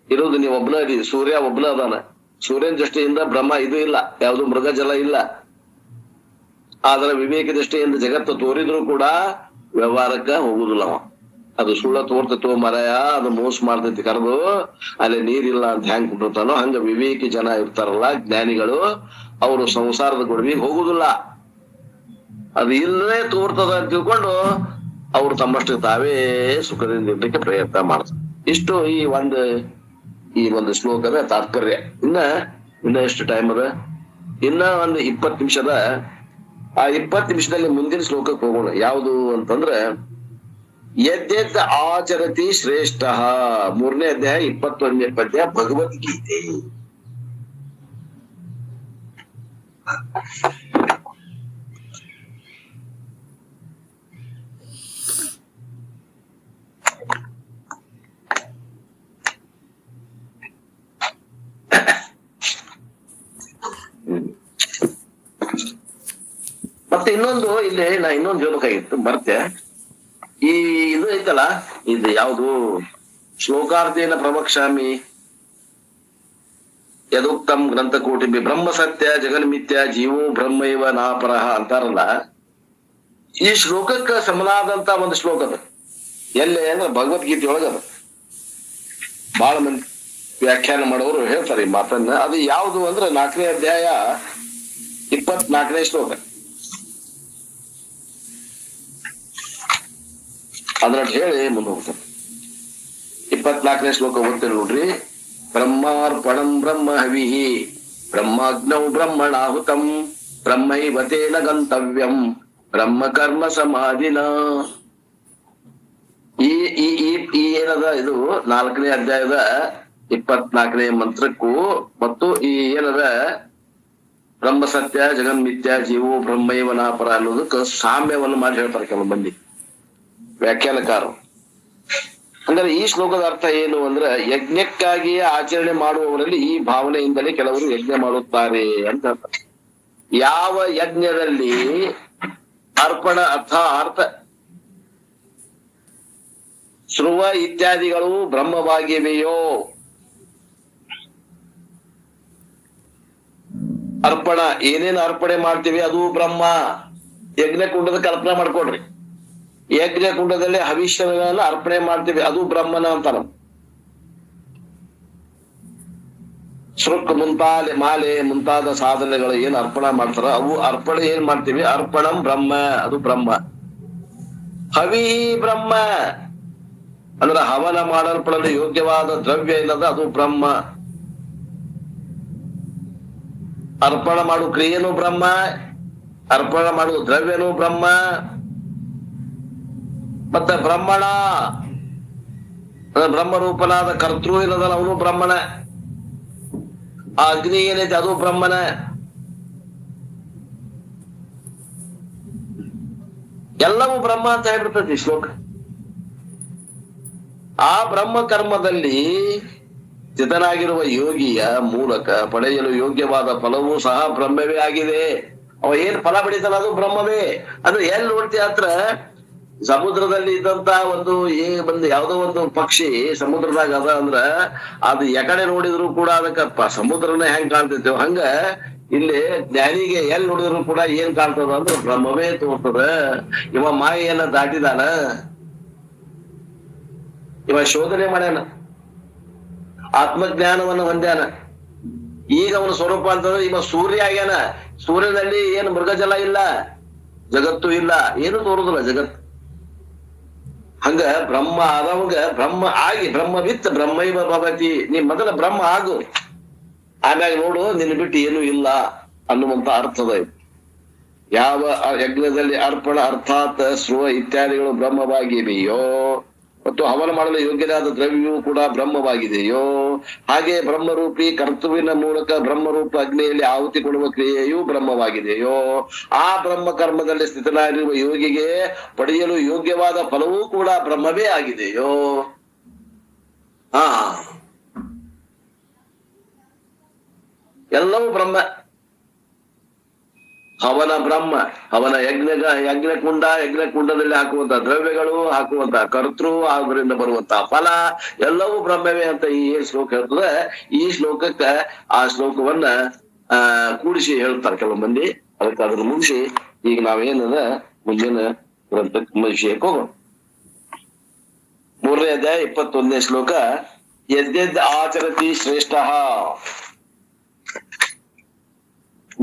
ಇರೋದು ನೀವು ಒಬ್ನ ಅದಿ, ಸೂರ್ಯ ಒಬ್ನ ಅದಾನ. ಸೂರ್ಯನ ದೃಷ್ಟಿಯಿಂದ ಬ್ರಹ್ಮ ಇದು ಇಲ್ಲ, ಯಾವುದು ಮೃಗಜಲ ಇಲ್ಲ. ಆದ್ರೆ ವಿವೇಕ ದೃಷ್ಟಿಯಿಂದ ಜಗತ್ತು ತೋರಿದ್ರು ಕೂಡ ವ್ಯವಹಾರಕ್ಕ ಹೋಗುದಿಲ್ಲ ಅವ. ಅದು ಸುಳ್ಳ ತೋರ್ತೈತೋ ಮರಯ, ಅದು ಮೋಸ ಮಾಡ್ತೈತಿ ಕರೆದು ಅಲ್ಲಿ ನೀರಿಲ್ಲ ಅಂತ ಹೆಂಗ್ ಕುಟ್ಟಿರ್ತಾನೋ ಹಂಗ ವಿವೇಕಿ ಜನ ಇರ್ತಾರಲ್ಲ ಜ್ಞಾನಿಗಳು, ಅವರು ಸಂಸಾರದ ಗೊಡವಿಗೆ ಹೋಗುದಿಲ್ಲ. ಅದು ಇಲ್ಲೇ ತೋರ್ತದ ಅಂತ ತಿಳ್ಕೊಂಡು ಅವ್ರು ತಮ್ಮಷ್ಟು ತಾವೇ ಸುಖದಿಂದ ಇರ್ಲಿಕ್ಕೆ ಪ್ರಯತ್ನ ಮಾಡ್ತಾರೆ. ಇಷ್ಟು ಈ ಒಂದು ಶ್ಲೋಕದ ತಾತ್ಪರ್ಯ. ಇನ್ನ ಎಷ್ಟು ಟೈಮ್ ಅದ? ಇನ್ನ ಒಂದು 20 ನಿಮಿಷದ. ಆ 20 ನಿಮಿಷದಲ್ಲಿ ಮುಂದಿನ ಶ್ಲೋಕಕ್ಕೆ ಹೋಗೋಣ. ಯಾವುದು ಅಂತಂದ್ರೆ ಯದ್ಯದ್ ಆಚರತಿ ಶ್ರೇಷ್ಠ, 3ನೇ ಅಧ್ಯಾಯ 21ನೇ ಪದ್ಯ, ಭಗವದ್ಗೀತೆ. ಮತ್ತೆ ಇನ್ನೊಂದು ಇಲ್ಲಿ ನಾ ಇನ್ನೊಂದು ಹೇಳ್ಬೇಕಾಗಿತ್ತು, ಬರ್ತೆ. ಇದು ಐತಲ್ಲ, ಇದು ಯಾವುದು ಶ್ಲೋಕಾರ್ಥೇನ ಪ್ರವಕ್ಷ್ಯಾಮಿ ಯದುಕ್ತಂ ಗ್ರಂಥಕೋಟಿಭಿ ಬ್ರಹ್ಮ ಸತ್ಯ ಜಗನ್ಮಿಥ್ಯ ಜೀವೋ ಬ್ರಹ್ಮೈವ ನಾಪರಃ ಅಂತಾರಲ್ಲ, ಈ ಶ್ಲೋಕಕ್ಕೆ ಸಮನಾದಂತ ಒಂದು ಶ್ಲೋಕ ಅದ. ಎಲ್ಲೇ ಅಂದ್ರೆ ಭಗವದ್ಗೀತೆ ಒಳಗದ. ಬಹಳ ಮಂದಿ ವ್ಯಾಖ್ಯಾನ ಮಾಡೋರು ಹೇಳ್ತಾರೆ ಈ ಮಾತನ್ನ. ಅದು ಯಾವುದು ಅಂದ್ರೆ 4ನೇ ಅಧ್ಯಾಯ 24ನೇ ಶ್ಲೋಕ. ಅದನ್ನ ಹೇಳಿ ಮುಂದೆ ಹೋಗ್ತಾರೆ. 24ನೇ ಶ್ಲೋಕ ಓದ್ತೇನೆ ನೋಡ್ರಿ. ಬ್ರಹ್ಮಾರ್ಪಣಂ ಬ್ರಹ್ಮ ಹವಿಹಿ ಬ್ರಹ್ಮಾಗ್ನೌ ಬ್ರಹ್ಮಣಾಹುತಂ ಬ್ರಹ್ಮೈವ ತೇನ ಗಂತವ್ಯಂ ಬ್ರಹ್ಮ ಕರ್ಮ ಸಮಾಧಿನ. ಈ ಏನದ ಇದು 4ನೇ ಅಧ್ಯಾಯದ 24ನೇ ಮಂತ್ರಕ್ಕೂ ಮತ್ತು ಈ ಏನದ ಬ್ರಹ್ಮ ಸತ್ಯ ಜಗನ್ಮಿಥ್ಯ ಜೀವೋ ಬ್ರಹ್ಮೈವ ನಾಪರ ಅನ್ನೋದಕ್ಕೆ ಸಾಮ್ಯವನ್ನು ಮಾಡಿ ಹೇಳ್ತಾರೆ ಕೆಲವು ಮಂದಿ ವ್ಯಾಖ್ಯಾನಕಾರರು. ಅಂದ್ರೆ ಈ ಶ್ಲೋಕದ ಅರ್ಥ ಏನು ಅಂದ್ರೆ, ಯಜ್ಞಕ್ಕಾಗಿಯೇ ಆಚರಣೆ ಮಾಡುವವರಲ್ಲಿ ಈ ಭಾವನೆಯಿಂದಲೇ ಕೆಲವರು ಯಜ್ಞ ಮಾಡುತ್ತಾರೆ ಅಂತ ಹೇಳ್ತಾರೆ. ಯಾವ ಯಜ್ಞದಲ್ಲಿ ಅರ್ಪಣ ಅರ್ಥ ಶ್ರುವ ಇತ್ಯಾದಿಗಳು ಬ್ರಹ್ಮವಾಗಿವೆಯೋ, ಅರ್ಪಣ ಏನೇನು ಅರ್ಪಣೆ ಮಾಡ್ತೀವಿ ಅದು ಬ್ರಹ್ಮ. ಯಜ್ಞ ಕುಂಡದ ಕಲ್ಪನೆ ಮಾಡ್ಕೊಡ್ರಿ. ಯಜ್ಞ ಕುಂಡದಲ್ಲಿ ಹವಿಷ್ಯಗಳನ್ನ ಅರ್ಪಣೆ ಮಾಡ್ತೀವಿ, ಅದು ಬ್ರಹ್ಮನ ಅಂತಾರ. ಶೃಕ್ ಮಾಲೆ ಮುಂತಾದ ಸಾಧನೆಗಳು ಏನ್ ಅರ್ಪಣೆ ಮಾಡ್ತಾರ ಅವು ಅರ್ಪಣೆ ಏನ್ ಮಾಡ್ತೀವಿ, ಅರ್ಪಣಂ ಬ್ರಹ್ಮ, ಅದು ಬ್ರಹ್ಮ. ಹವಿ ಬ್ರಹ್ಮ ಅಂದ್ರೆ ಹವನ ಮಾಡಲ್ಪಡಲು ಯೋಗ್ಯವಾದ ದ್ರವ್ಯ ಏನದ ಅದು ಬ್ರಹ್ಮ. ಅರ್ಪಣ ಮಾಡು ಕ್ರಿಯೆನೂ ಬ್ರಹ್ಮ, ಅರ್ಪಣ ಮಾಡುವ ದ್ರವ್ಯನೂ ಬ್ರಹ್ಮ. ಮತ್ತೆ ಬ್ರಹ್ಮಣ ಬ್ರಹ್ಮರೂಪನಾದ ಕರ್ತೃ ಏನದಲ್ಲ ಅವನು ಬ್ರಹ್ಮಣ. ಆ ಅಗ್ನಿ ಏನೈತೆ ಅದು ಬ್ರಹ್ಮನ. ಎಲ್ಲವೂ ಬ್ರಹ್ಮ ಅಂತ ಹೇಳ್ಬಿಡ್ತೈತಿ ಈ ಶ್ಲೋಕ. ಆ ಬ್ರಹ್ಮ ಕರ್ಮದಲ್ಲಿ ಸ್ಥಿತನಾಗಿರುವ ಯೋಗಿಯ ಮೂಲಕ ಪಡೆಯಲು ಯೋಗ್ಯವಾದ ಫಲವೂ ಸಹ ಬ್ರಹ್ಮವೇ ಆಗಿದೆ. ಅವ ಏನ್ ಫಲ ಪಡಿತಾನ ಅದು ಬ್ರಹ್ಮವೇ. ಅದು ಎಲ್ಲಿ ನೋಡ್ತೀಯ ಹತ್ರ ಸಮುದ್ರದಲ್ಲಿ ಇದ್ದಂತ ಒಂದು ಯಾವುದೋ ಒಂದು ಪಕ್ಷಿ ಸಮುದ್ರದಾಗ ಅದ ಅಂದ್ರ ಅದು ಎಕಡೆ ನೋಡಿದ್ರು ಕೂಡ ಅದಕ್ಕ ಸಮುದ್ರನೇ ಹೆಂಗ್ ಕಾಣ್ತೈತೇವ ಹಂಗ ಇಲ್ಲಿ ಜ್ಞಾನಿಗೆ ಎಲ್ಲಿ ನೋಡಿದ್ರು ಕೂಡ ಏನ್ ಕಾಣ್ತದ ಅಂದ್ರೆ ಬ್ರಹ್ಮವೇ ತೋರ್ತದ. ಇವ ಮಾಯೆಯನ್ನ ದಾಟಿದಾನ, ಇವ ಶೋಧನೆ ಮಾಡ್ಯಾನ, ಆತ್ಮಜ್ಞಾನವನ್ನ ಹೊಂದ್ಯಾನ. ಈಗ ಅವನ ಸ್ವರೂಪ ಅಂತಂದ್ರೆ ಇವ ಸೂರ್ಯ ಆಗ್ಯಾನ. ಸೂರ್ಯನಲ್ಲಿ ಏನು ಮೃಗಜಲ ಇಲ್ಲ, ಜಗತ್ತು ಇಲ್ಲ, ಏನು ತೋರುದಿಲ್ಲ ಜಗತ್ತು. ಹಂಗ ಬ್ರಹ್ಮ ಆದವಂಗ ಬ್ರಹ್ಮ ಆಗಿ ಬ್ರಹ್ಮವಿತ್ ಬ್ರಹ್ಮೈವ ಭವತಿ. ನೀ ಮೊದಲ ಬ್ರಹ್ಮ ಆಗು, ಆಮ್ಯಾಗ ನೋಡು ನಿನ್ನ ಬಿಟ್ಟು ಏನೂ ಇಲ್ಲ ಅನ್ನುವಂತ ಅರ್ಥದ ಇದು. ಯಾವ ಯಜ್ಞದಲ್ಲಿ ಅರ್ಪಣ ಅರ್ಥಾತ್ ಸ್ರುವ ಇತ್ಯಾದಿಗಳು ಬ್ರಹ್ಮವಾಗಿವೆಯೋ ಮತ್ತು ಹವನ ಮಾಡಲು ಯೋಗ್ಯವಾದ ದ್ರವ್ಯವೂ ಕೂಡ ಬ್ರಹ್ಮವಾಗಿದೆಯೋ, ಹಾಗೆ ಬ್ರಹ್ಮರೂಪಿ ಕರ್ತೃವಿನ ಮೂಲಕ ಬ್ರಹ್ಮರೂಪ ಅಗ್ನಿಯಲ್ಲಿ ಆಹುತಿ ಕೊಡುವ ಕ್ರಿಯೆಯೂ ಬ್ರಹ್ಮವಾಗಿದೆಯೋ, ಆ ಬ್ರಹ್ಮ ಕರ್ಮದಲ್ಲಿ ಸ್ಥಿತನಾಗಿರುವ ಯೋಗಿಗೆ ಪಡೆಯಲು ಯೋಗ್ಯವಾದ ಫಲವೂ ಕೂಡ ಬ್ರಹ್ಮವೇ ಆಗಿದೆಯೋ. ಎಲ್ಲವೂ ಬ್ರಹ್ಮ. ಹವನ ಬ್ರಹ್ಮ, ಹವನ ಯಜ್ಞಕುಂಡದಲ್ಲಿ ಹಾಕುವಂತ ದ್ರವ್ಯಗಳು, ಹಾಕುವಂತ ಕರ್ತೃ, ಅದರಿಂದ ಬರುವಂತ ಫಲ ಎಲ್ಲವೂ ಬ್ರಹ್ಮವೇ ಅಂತ ಈ ಶ್ಲೋಕ ಹೇಳ್ತದೆ. ಈ ಶ್ಲೋಕಕ್ಕ ಆ ಶ್ಲೋಕವನ್ನ ಕೂಡಿಸಿ ಹೇಳ್ತಾರೆ ಕೆಲವು ಮಂದಿ. ಅದಕ್ಕೆ ಅದನ್ನ ಮುಗಿಸಿ ಈಗ ನಾವೇನದ ಮುಂದಿನ ಗ್ರಂಥಕ್ಕೆ ವಿಷಯಕ್ಕೆ ಹೋಗೋಣ. 3ನೇ ಅಧ್ಯಾಯ 21ನೇ ಶ್ಲೋಕ. ಯದ್ಯದ್ ಆಚರತಿ ಶ್ರೇಷ್ಠ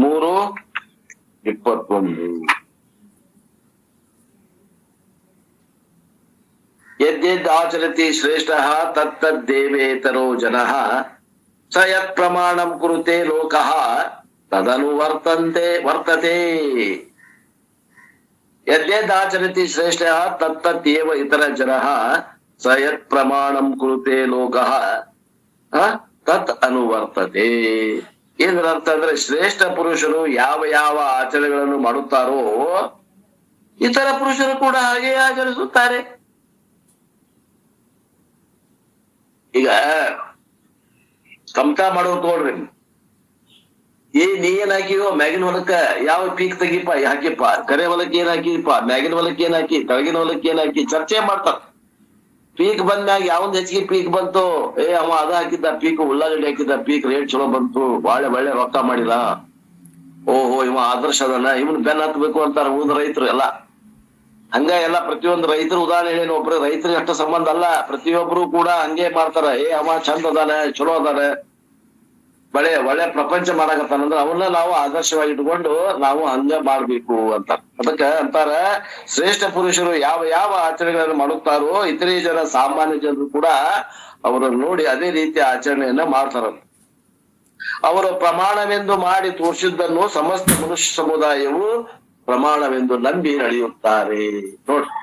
3:21. ಯದ್ಯದ್ ಆಚರತಿ ಶ್ರೇಷ್ಠ ತತ್ತದ್ದೇವೇತರೋ ಜನಃ ಸ ಯತ್ ಪ್ರಮಾಣಂ ಕುರುತೆ ಲೋಕಃ ತದನು ವರ್ತತೆ. ಯದ್ಯದ್ ಆಚರತಿ ಶ್ರೇಷ್ಠ ತತ್ತೇವ ಇತರ ಜನಃ ಸ ಯತ್ ಪ್ರಮಾಣಂ ಕುರುತೆ ಲೋಕಃ ತತ್ ಅನುವರ್ತತೆ. ಇದರ ಅರ್ಥ ಅಂದ್ರೆ ಶ್ರೇಷ್ಠ ಪುರುಷರು ಯಾವ ಯಾವ ಆಚರಣೆಗಳನ್ನು ಮಾಡುತ್ತಾರೋ ಇತರ ಪುರುಷರು ಕೂಡ ಹಾಗೆ ಆಚರಿಸುತ್ತಾರೆ. ಈಗ ಕಮ್ತಾ ಮಾಡೋದು ತೋಡ್ರಿ, ನೀ ಏನ್ ಹಾಕಿಯೋ ಮ್ಯಾಗಿನ ಹೊಲಕ್ಕ ಯಾವ ಪೀಕ್ ತೆಗಿಪ ಹಾಕಿಪ್ಪ, ಕರೆ ಹೊಲಕ್ಕೆ ಏನ್ ಹಾಕಿಪ್ಪ, ಮ್ಯಾಗಿನ ಹೊಲಕ್ಕೆ ಏನ್ ಹಾಕಿ, ಕೆಳಗಿನ ಹೊಲಕ್ಕೆ ಏನ್ ಹಾಕಿ ಚರ್ಚೆ ಮಾಡ್ತಾರ. ಪೀಕ್ ಬಂದ್ಮ್ಯಾಗ ಯಾವಂದ್ ಹೆಚ್ಚಿಗೆ ಪೀಕ್ ಬಂತು, ಅವ ಅದ ಹಾಕಿದ್ದ ಪೀಕ್, ಉಳ್ಳಾಗಡ್ಡಿ ಹಾಕಿದ್ದ ಪೀಕ್ ರೇಟ್ ಚಲೋ ಬಂತು, ಒಳ್ಳೆ ರೊಕ್ಕ ಮಾಡಿದ, ಓಹೋ ಇವ ಆದರ್ಶ ಅದನ್ನ, ಇವನ್ ಬೆನ್ ಹತ್ಬೇಕು ಅಂತಾರ ಉಳಿದ ರೈತರು ಎಲ್ಲ. ಹಂಗ ಎಲ್ಲ ಪ್ರತಿಯೊಂದು ರೈತರು ಉದಾಹರಣೆ ಹೇಳಿ, ಒಬ್ರು ರೈತರಿಗೆ ಅಷ್ಟ ಸಂಬಂಧ ಅಲ್ಲ, ಪ್ರತಿಯೊಬ್ರು ಕೂಡ ಹಂಗೆ ಮಾಡ್ತಾರ. ಅವ ಚಂದ ಅದಾನ, ಚಲೋ ಅದಾನ, ಒಳ್ಳೆ ಪ್ರಪಂಚ ಮಾಡಕತ್ತಾನಂದ್ರ ಅವನ್ನ ನಾವು ಆದರ್ಶವಾಗಿ ಇಟ್ಕೊಂಡು ನಾವು ಹಂಗ ಮಾಡ್ಬೇಕು ಅಂತ. ಅದಕ್ಕ ಅಂತಾರ ಶ್ರೇಷ್ಠ ಪುರುಷರು ಯಾವ ಯಾವ ಆಚರಣೆಗಳನ್ನು ಮಾಡುತ್ತಾರೋ ಇತರೆ ಜನ ಸಾಮಾನ್ಯ ಜನರು ಕೂಡ ಅವರನ್ನು ನೋಡಿ ಅದೇ ರೀತಿ ಆಚರಣೆಯನ್ನ ಮಾಡ್ತಾರ. ಅವರು ಪ್ರಮಾಣವೆಂದು ಮಾಡಿ ತೋರಿಸಿದ್ದನ್ನು ಸಮಸ್ತ ಮನುಷ್ಯ ಸಮುದಾಯವು ಪ್ರಮಾಣವೆಂದು ನಂಬಿ ನಡೆಯುತ್ತಾರೆ. ನೋಡ್ರಿ,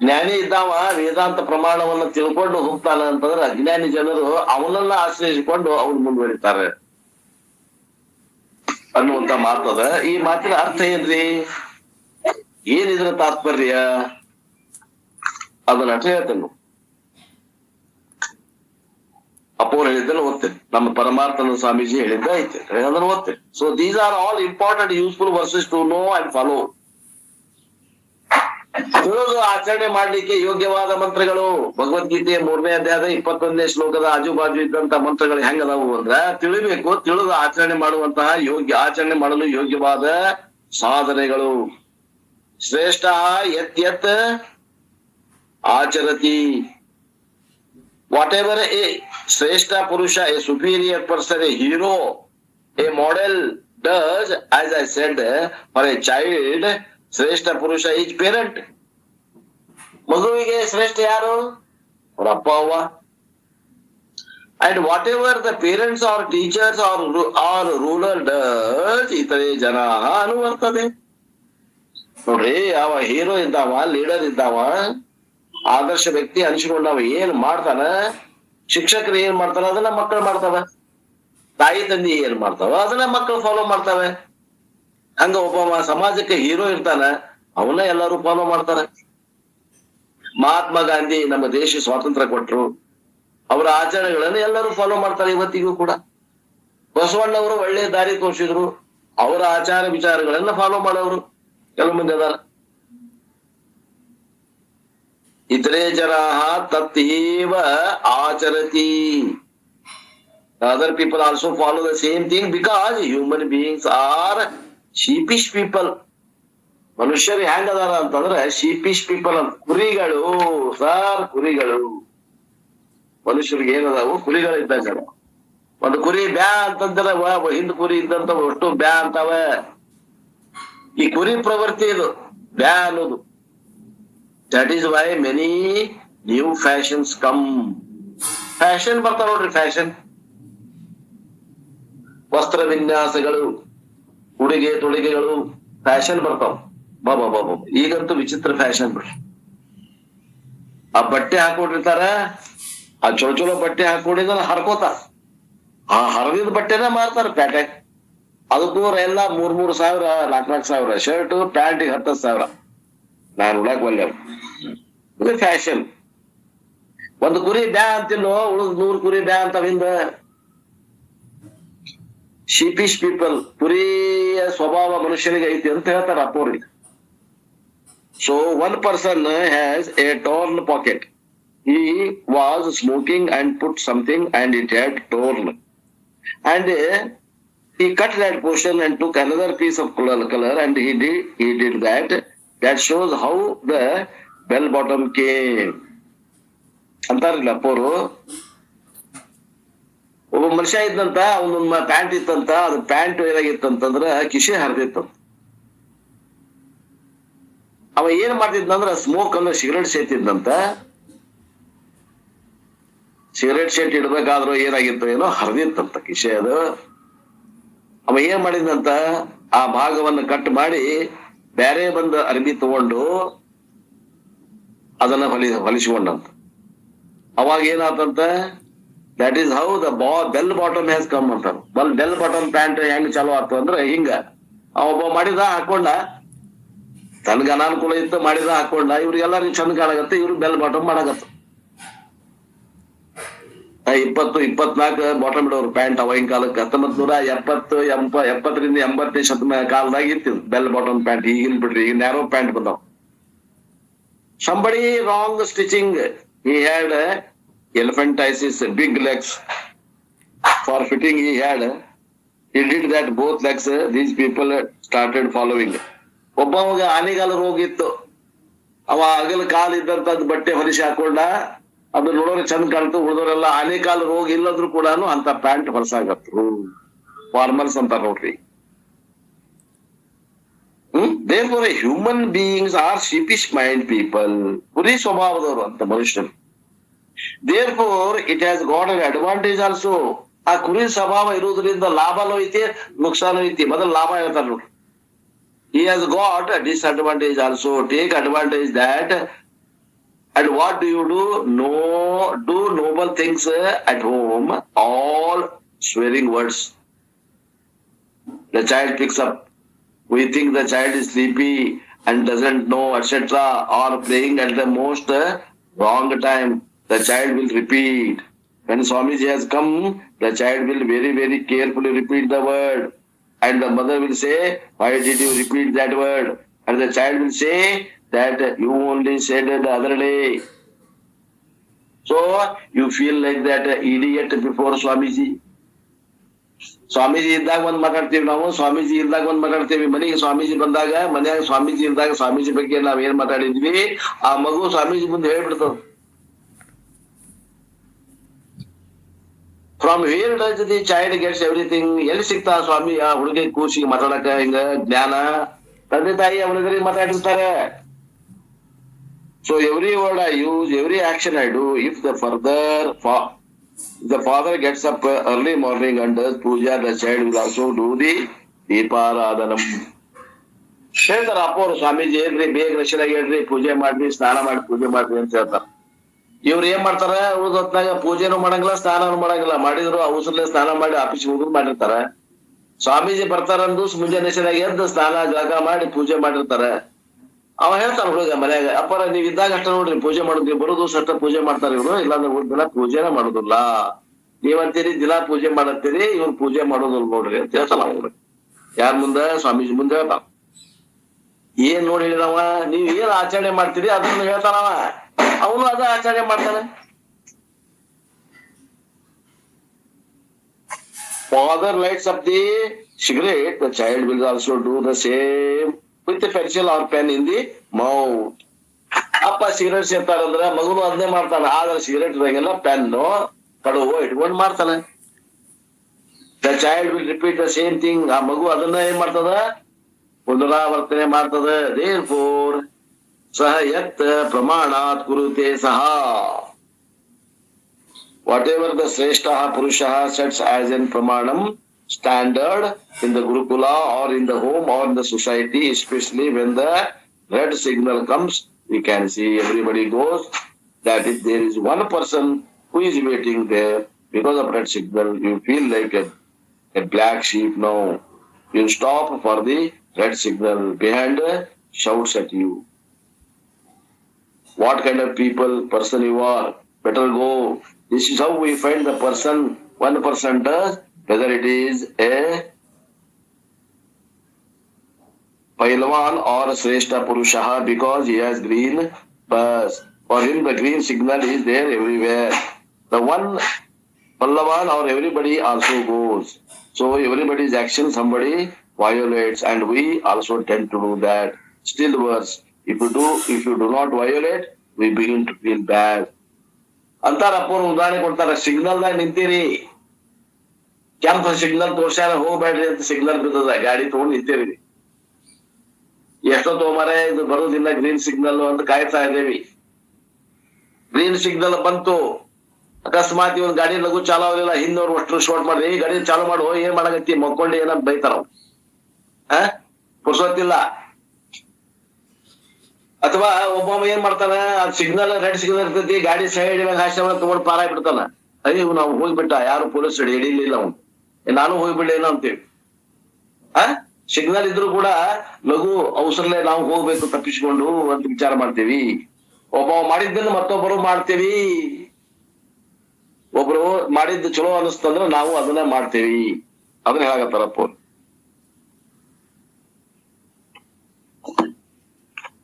ಜ್ಞಾನಿ ಇದ್ದಾವ ವೇದಾಂತ ಪ್ರಮಾಣವನ್ನ ತಿಳ್ಕೊಂಡು ಹೋಗ್ತಾನ ಅಂತಂದ್ರೆ ಅಜ್ಞಾನಿ ಜನರು ಅವನನ್ನ ಆಶ್ರಯಿಸಿಕೊಂಡು ಅವ್ರು ಮುಂದುವರಿತಾರೆ ಅನ್ನುವಂತ ಮಾತದ. ಈ ಮಾತಿನ ಅರ್ಥ ಏನ್ರಿ, ಏನಿದ್ರ ತಾತ್ಪರ್ಯ ಅದನ್ನ ಅರ್ಥ ಹೇಳ್ತೇನೆ. ಅಪ್ಪವ್ರು ಹೇಳಿದ್ದನ್ನು ಓದ್ತೇನೆ, ನಮ್ಮ ಪರಮಾರ್ಥನ ಸ್ವಾಮೀಜಿ ಹೇಳಿದ್ದ ಐತೆ ಅದನ್ನು ಓದ್ತೇನೆ. So these are all important useful verses to know and follow. ತಿಳಿದು ಆಚರಣೆ ಮಾಡ್ಲಿಕ್ಕೆ ಯೋಗ್ಯವಾದ ಮಂತ್ರಗಳು. ಭಗವದ್ಗೀತೆಯ 3ನೇ ಅಧ್ಯಾಯದ 21ನೇ ಶ್ಲೋಕದ ಆಜುಬಾಜು ಇದ್ದಂತ ಮಂತ್ರಗಳು ಹೆಂಗದಾವು ಅಂದ್ರ ತಿಳಿಬೇಕು, ತಿಳಿದು ಆಚರಣೆ ಮಾಡುವಂತಹ ಆಚರಣೆ ಮಾಡಲು ಯೋಗ್ಯವಾದ ಸಾಧನೆಗಳು. ಶ್ರೇಷ್ಠ ಯತ್ ಆಚರತಿ, whatever a Shrestha Purusha, a superior person, a hero, a model does, as I said, for a child, Shrestha Purusha is parent. ಮಗುವಿಗೆ ಶ್ರೇಷ್ಠ ಯಾರು? ಅವರ ಅಪ್ಪ ಅವ್ವ. And whatever the parents or teachers or ruler does, ಇತರೆ ಜನ ಅನುವರ್ತದೆ. ನೋಡ್ರಿ, ಅವ ಹೀರೋ ಇದ್ದಾವ, ಲೀಡರ್ ಇದ್ದಾವ, ಆದರ್ಶ ವ್ಯಕ್ತಿ ಅನ್ಸಿಕೊಂಡವ ಏನ್ ಮಾಡ್ತಾನ, ಶಿಕ್ಷಕರು ಏನ್ ಮಾಡ್ತಾರ ಅದನ್ನ ಮಕ್ಕಳು ಮಾಡ್ತಾವ, ತಾಯಿ ತಂದೆ ಏನ್ ಮಾಡ್ತಾವ ಅದನ್ನ ಮಕ್ಕಳು ಫಾಲೋ ಮಾಡ್ತಾವೆ. ಹಂಗ ಒಬ್ಬ ಸಮಾಜಕ್ಕೆ ಹೀರೋ ಇರ್ತಾನ, ಅವನ್ನ ಎಲ್ಲರೂ ಫಾಲೋ ಮಾಡ್ತಾರ. ಮಹಾತ್ಮ ಗಾಂಧಿ ನಮ್ಮ ದೇಶ ಸ್ವಾತಂತ್ರ್ಯ ಕೊಟ್ರು, ಅವರ ಆಚರಣೆಗಳನ್ನ ಎಲ್ಲರೂ ಫಾಲೋ ಮಾಡ್ತಾರೆ ಇವತ್ತಿಗೂ ಕೂಡ. ಬಸವಣ್ಣವರು ಒಳ್ಳೆ ದಾರಿ ತೋರಿಸಿದ್ರು, ಅವರ ಆಚಾರ ವಿಚಾರಗಳನ್ನ ಫಾಲೋ ಮಾಡೋರು ಕೆಲವು ಮಂದಿ ಅದಾರ. ಇತರೆ ಜನಾಃ ತತ್ತೇವ ಆಚರತಿ. Other people also follow the same thing because human beings are sheepish people. ಮನುಷ್ಯರು ಹೆಂಗ್ ಅದಾರ ಅಂತಂದ್ರೆ ಶೀಪಿಶ್ ಪೀಪಲ್ ಅಂತ. ಕುರಿಗಳು ಸಾರ್, ಕುರಿಗಳು. ಮನುಷ್ಯರಿಗೆ ಏನದಾವು, ಕುರಿಗಳು ಇದ್ದಾಗ. ಒಂದು ಕುರಿ ಬ್ಯಾ ಅಂತಂದ್ರೆ ಹಿಂದ್ ಕುರಿ ಇದ್ದಂತ ಒಟ್ಟು ಬ್ಯಾ ಅಂತಾವ. ಈ ಕುರಿ ಪ್ರವೃತ್ತಿ ಇದು ಬ್ಯಾ ಅನ್ನೋದು. That is why many new fashions come. Fashion ಬರ್ತಾವ ನೋಡ್ರಿ, ಫ್ಯಾಷನ್ ವಸ್ತ್ರ ವಿನ್ಯಾಸಗಳು, ಉಡುಗೆ ತೊಡುಗೆಗಳು ಫ್ಯಾಷನ್ ಬರ್ತಾವ. ಬಾಬಾ ಈಗಂತೂ ವಿಚಿತ್ರ ಫ್ಯಾಷನ್ ಬಿಡ್ರಿ. ಆ ಬಟ್ಟೆ ಹಾಕೊಂಡಿರ್ತಾರ, ಆ ಚಲೋ ಬಟ್ಟೆ ಹಾಕೊಂಡಿದ್ರೆ ಹರ್ಕೋತಾರ. ಆ ಹರಿದ ಬಟ್ಟೆನ ಮಾರ್ತಾರ ಪ್ಯಾಟ್ಯಾಗ. ಅದಕ್ಕೂ ಎಲ್ಲ 3,000 4,000 ಶರ್ಟ್, ಪ್ಯಾಂಟಿಗೆ 10,000. ನಾನು ಉಳಕ್ ಬಂದೆ. ಇದು ಫ್ಯಾಷನ್. ಒಂದು ಕುರಿ ಬ್ಯಾ ಅಂತಿಲ್ಲೋ, ಉಳಿದ್ 100 ಕುರಿ ಬ್ಯಾ ಅಂತವಿಂದ. ಶೀಪಿಶ್ ಪೀಪಲ್, ಕುರಿಯ ಸ್ವಭಾವ ಮನುಷ್ಯನಿಗೆ ಐತಿ ಅಂತ ಹೇಳ್ತಾರ ಅಪ್ಪವ್ರಿಗೆ. So one person has a torn pocket. He was smoking and put something and it had torn. And he cut that portion and took another piece of color and he did that. That shows how the bell bottom came. ಅಂತಾರಿಲ್ಲ ಅಪ್ಪೋರು. ಒಬ್ಬ ಮನುಷ್ಯ ಇದ್ದಂತ ಅವನೊಂದ್ ಪ್ಯಾಂಟ್ ಇತ್ತಂತ, ಅದು ಪ್ಯಾಂಟ್ ಏನಾಗಿತ್ತಂತಂದ್ರ ಕಿಶೆ ಹರಿದಿತ್ತಂತ. ಅವ ಏನ್ ಮಾಡ್ತಿದ್ನಂದ್ರ ಸ್ಮೋಕ್ ಅಂದ್ರೆ ಸಿಗರೇಟ್ ಸೇತಿದ್ನಂತ. ಸಿಗರೇಟ್ ಶೇಟ್ ಇಡ್ಬೇಕಾದ್ರೂ ಏನಾಗಿತ್ತು ಏನೋ ಹರಿದಿತ್ತಂತ ಕಿಶೆ ಅದು. ಅವ ಏನ್ ಮಾಡಿದ್ನಂತ, ಆ ಭಾಗವನ್ನು ಕಟ್ ಮಾಡಿ ಬೇರೆ ಬಂದ ಅರ್ಬಿ ತಗೊಂಡು ಅದನ್ನ ಹೊಲಿಸಿಕೊಂಡಂತ. ಅವಾಗ ಏನಾತಂತ, that is how the bell bottom has come ಅಂತ. ಬೆಲ್ ಬಾಟಮ್ ಪ್ಯಾಂಟ್ ಹೆಂಗ್ ಚಾಲು ಆತು ಅಂದ್ರೆ ಹಿಂಗ ಒಬ್ಬ ಮಾಡಿದ ಹಾಕೊಂಡ, ತನ್ಗ ಅನಾನುಕೂಲ ಇತ್ತು ಮಾಡಿದ ಹಾಕೊಂಡ, ಇವ್ರಿಗೆಲ್ಲರಿಗೂ ಚಂದ ಕಾಣಗತ್ತೆ, ಇವ್ರು ಬೆಲ್ ಬಾಟಮ್ ಮಾಡಾಕತ್ತ. 24 ಬಾಟಮ್ ಇಡೋರು ಪ್ಯಾಂಟ್ ಅವಾಗಿನ ಕಾಲಕ್ಕೆ. 1970 80 ಶತಮಾನ ಕಾಲದಾಗ ಇತ್ತು ಬೆಲ್ ಬಾಟಮ್ ಪ್ಯಾಂಟ್. ಈಗಿನ ಬಿಡ್ರಿ, ಈಗ ನ್ಯಾರೋ ಪ್ಯಾಂಟ್ ಬಂದಾವ. Somebody wrong stitching. He had elephantiasis, big legs. For fitting he did that both legs. These people started following. ಒಬ್ಬವಾಗ ಆನೆಗಾಲ ರೋಗ ಇತ್ತು. ಅವ ಅಗಲ ಕಾಲ ಇದ್ದಂತದ್ ಬಟ್ಟೆ ಹೊಲಿಸಿ ಹಾಕೊಂಡ, ಅದು ನೋಡೋರು ಚಂದ ಕಾಣ್ತು. ಉಳಿದವರೆಲ್ಲ ಆನೆಕಾಲ ರೋಗ ಇಲ್ಲದ್ರು ಕೂಡ ಅಂತ ಪ್ಯಾಂಟ್ ಹೊಲಸಾಗತ್ರು. ಫಾರ್ಮರ್ಸ್ ಅಂತಾರ ನೋಡ್ರಿ. Therefore, human beings are sheepish mind people. ಕುರಿ ಸ್ವಭಾವದವರು ಅಂತ ಮನುಷ್ಯರು. Therefore, it has got an advantage also. ಆ ಕುರಿ ಸ್ವಭಾವ ಇರುವುದರಿಂದ ಲಾಭನೂ ಐತಿ, ನುಕ್ಸಾನು ಐತಿ. ಮೊದಲು ಲಾಭ ಹೇಳ್ತಾರೆ ನೋಡ್ರಿ. He has got a disadvantage also. Take advantage that. And what do you do? Do noble things at home, all swearing words. The child picks up. We think the child is sleepy and doesn't know, etc. or playing at the most wrong time. The child will repeat. When Swamiji has come, the child will very, very carefully repeat the word. And the mother will say, why did you repeat that word? And the child will say that you only said it the other day. So you feel like that idiot before Swamiji. Swamiji ಇದ್ದಾಗ ಒಂದ್ ಮಾತಾಡ್ತೀವಿ ನಾವು, ಸ್ವಾಮೀಜಿ ಇಲ್ದಾಗ ಒಂದ್ ಮಾತಾಡ್ತೀವಿ. ಮನೆಗೆ ಸ್ವಾಮೀಜಿ ಬಂದಾಗ, ಮನ್ಯಾಗ ಸ್ವಾಮೀಜಿ ಇಲ್ದಾಗ ಸ್ವಾಮೀಜಿ ಬಗ್ಗೆ ನಾವ್ ಏನ್ ಮಾತಾಡಿದ್ವಿ ಆ ಮಗು ಸ್ವಾಮೀಜಿ ಮುಂದೆ ಹೇಳ್ಬಿಡ್ತದ. From where does the child gets everything. ಎಲ್ಲಿ ಸಿಗ್ತಾ ಸ್ವಾಮಿ ಆ ಹುಡುಗಿ ಕೂಸಿಗೆ ಮಾತಾಡಕ ಹಿಂಗ ಜ್ಞಾನ? ತಂದೆ ತಾಯಿ ಅವನಿಗೆ ಮಾತಾಡಿರ್ತಾರೆ. So every word I use, every action I do, if the father gets up early morning and does puja, the child will also do the deeparadhanam. ಹೇಳ್ತಾರ ಅಪ್ಪವ್ರು, ಸ್ವಾಮೀಜಿ ಹೇಳ್ರಿ ಬೇಗ ರಶಿಲಾಗಿ ಹೇಳ್ರಿ, ಪೂಜೆ ಮಾಡ್ರಿ, ಸ್ನಾನ ಮಾಡಿ ಪೂಜೆ ಮಾಡ್ರಿ ಅಂತ ಹೇಳ್ತಾರ. ಇವ್ರು ಏನ್ ಮಾಡ್ತಾರ, ಉಳಿದ ಹೊತ್ನಾಗ ಪೂಜೆನೂ ಮಾಡಂಗಿಲ್ಲ, ಸ್ನಾನನೂ ಮಾಡಂಗಿಲ್ಲ. ಮಾಡಿದ್ರು ಅವಸರಲ್ಲೇ ಸ್ನಾನ ಮಾಡಿ ಆಫೀಸ್ಗೆ ಹೋಗುದು ಮಾಡಿರ್ತಾರ. ಸ್ವಾಮೀಜಿ ಬರ್ತಾರಂದು ಮುಂಜಾನೆ ರಶಿಲಾಗಿ ಎದ್ದು ಸ್ನಾನ ಜಾಗ ಮಾಡಿ ಪೂಜೆ ಮಾಡಿರ್ತಾರ. ಅವ ಹೇಳ್ತಾನ ಹುಡುಗ ಮನ್ಯಾಗ, ಅಪ್ಪರ ನೀವ್ ಇದ್ದಾಗ ಅಷ್ಟ ನೋಡ್ರಿ ಪೂಜೆ ಮಾಡುದು, ನೀವು ಬರೋದು ಅಷ್ಟ ಪೂಜೆ ಮಾಡ್ತಾರ ಇವ್ರು, ಇಲ್ಲಾಂದ್ರೆ ದಿನ ಪೂಜೆನ ಮಾಡುದಿಲ್ಲ. ನೀವಂತೀರಿ ದಿನ ಪೂಜೆ ಮಾಡತ್ತೀರಿ, ಇವ್ರು ಪೂಜೆ ಮಾಡೋದಿಲ್ಲ ನೋಡ್ರಿ ಅಂತ ಹೇಳ್ತಾನ ಅವ್ರು. ಯಾರ ಮುಂದ? ಸ್ವಾಮೀಜಿ ಮುಂದೆ ಹೇಳ್ತಾನ. ಏನ್ ನೋಡಿ ಹೇಳಿದವ, ನೀವ್ ಏನ್ ಆಚರಣೆ ಮಾಡ್ತೀರಿ ಅದನ್ನ ಹೇಳ್ತಾನವ. ಅವನು ಅದ ಆಚರಣೆ ಮಾಡ್ತಾನೆ. Father lights up the cigarette, the child will also do the same with the pencil or pen in the mouth. ಅಪ್ಪ ಸಿಗರೇಟ್ ಸೇರ್ತಾರಂದ್ರ ಮಗುನು ಅದನ್ನೇ ಮಾಡ್ತಾನ. ಆದ್ರೆ ಸಿಗರೇಟ್ ಇರಂಗಿಲ್ಲ, ಪೆನ್ನು ಕಡುವು ಇಟ್ಕೊಂಡು ಮಾಡ್ತಾನೆ. The child will repeat the same thing. ಆ ಮಗು ಅದನ್ನ ಏನ್ ಮಾಡ್ತದ? ಪುನರಾವರ್ತನೆ ಮಾಡ್ತದ. ದೇರ್ಫೋರ್ ಸಹ ಯತ್ ಪ್ರಮಾಣಾತ್ ಕುರುತೆ ಸಹ. Whatever the Shrestha Purusha sets as in Pramanam standard in the Gurukula or in the home or in the society, especially when the red signal comes, we can see everybody goes. That if there is one person who is waiting there because of red signal, you feel like a black sheep now. You stop for the red signal. Behind shouts at you. What kind of person you are? Better go. This is how we find the person. One person does, whether it is a Pailavan or Shrestha Purusha, because he has green bus. For him the green signal is there everywhere. The one Pallavan or everybody also goes. So everybody's action somebody violates, and we also tend to do that. Still worse, if you do not violate, we begin to feel bad. ಅಂತಾರಪ್ಪ ಉದಾಹರಣೆ ಕೊಡ್ತಾರ. ಸಿಗ್ನಲ್ದಾಗ ನಿಂತೀರಿ, ಕೆಂಪ ಸಿಗ್ನಲ್ ತೋರ್ಸ್ಯಾರ ಹೋಗ್ಬೇಡ್ರಿ ಅಂತ ಸಿಗ್ನಲ್ ಬಿದ್ದದ, ಗಾಡಿ ತಗೊಂಡ್ ನಿಂತೀರಿ. ಎಷ್ಟೋ ತಗೊಂಬಾರ ಇದು ಬರೋದಿಲ್ಲ ಗ್ರೀನ್ ಸಿಗ್ನಲ್ ಅಂತ ಕಾಯ್ತಾ ಇದ್ದೇವಿ. ಗ್ರೀನ್ ಸಿಗ್ನಲ್ ಬಂತು, ಅಕಸ್ಮಾತ್ ಇವನ್ ಗಾಡಿ ಲಘು ಚಾಲು ಆಗಲಿಲ್ಲ, ಹಿಂದವ್ರು ಅಷ್ಟು ಶೋರ್ಟ್ ಮಾಡ್ರಿ, ಗಾಡಿ ಚಾಲು ಮಾಡು, ಏನ್ ಮಾಡಕತ್ತಿ ಮಕ್ಕೊಂಡು ಏನಂತ ಬೈತಾರ. ಪುರ್ಸೊತ್ತಿಲ್ಲ. ಅಥವಾ ಒಬ್ಬೊಬ್ಬ ಏನ್ ಮಾಡ್ತಾನ, ಸಿಗ್ನಲ್ ರೆಡ್ ಸಿಗ್ನಲ್ ಇರ್ತೈತಿ, ಗಾಡಿ ಸೈಡ್ ಹಾಸ್ಯ ತಗೊಂಡ್ ಪಾರಾಯ್ ಬಿಡ್ತಾನ. ಅಯ್ಯೋ ನಾವು ಹೋಗ್ಬಿಟ್ಟ, ಯಾರು ಪೊಲೀಸ್ ಹಿಡಿಲಿಲ್ಲ ಅವ್ನು, ನಾನು ಹೋಗ್ಬಿಡ್ಲೇನೋ ಅಂತೇಳಿ. ಸಿಗ್ನಲ್ ಇದ್ರು ಕೂಡ ಲಘು ಅವಸರಲ್ಲೇ ನಾವು ಹೋಗ್ಬೇಕು ತಪ್ಪಿಸ್ಕೊಂಡು ಅಂತ ವಿಚಾರ ಮಾಡ್ತೇವಿ. ಒಬ್ಬ ಮಾಡಿದ್ದನ್ನು ಮತ್ತೊಬ್ಬರು ಮಾಡ್ತೇವಿ. ಒಬ್ರು ಮಾಡಿದ್ದು ಚಲೋ ಅನಿಸ್ತಂದ್ರ ನಾವು ಅದನ್ನ ಮಾಡ್ತೇವಿ. ಅದನ್ನ ಹೇಳಕತ್ತಾರಪ್ಪ.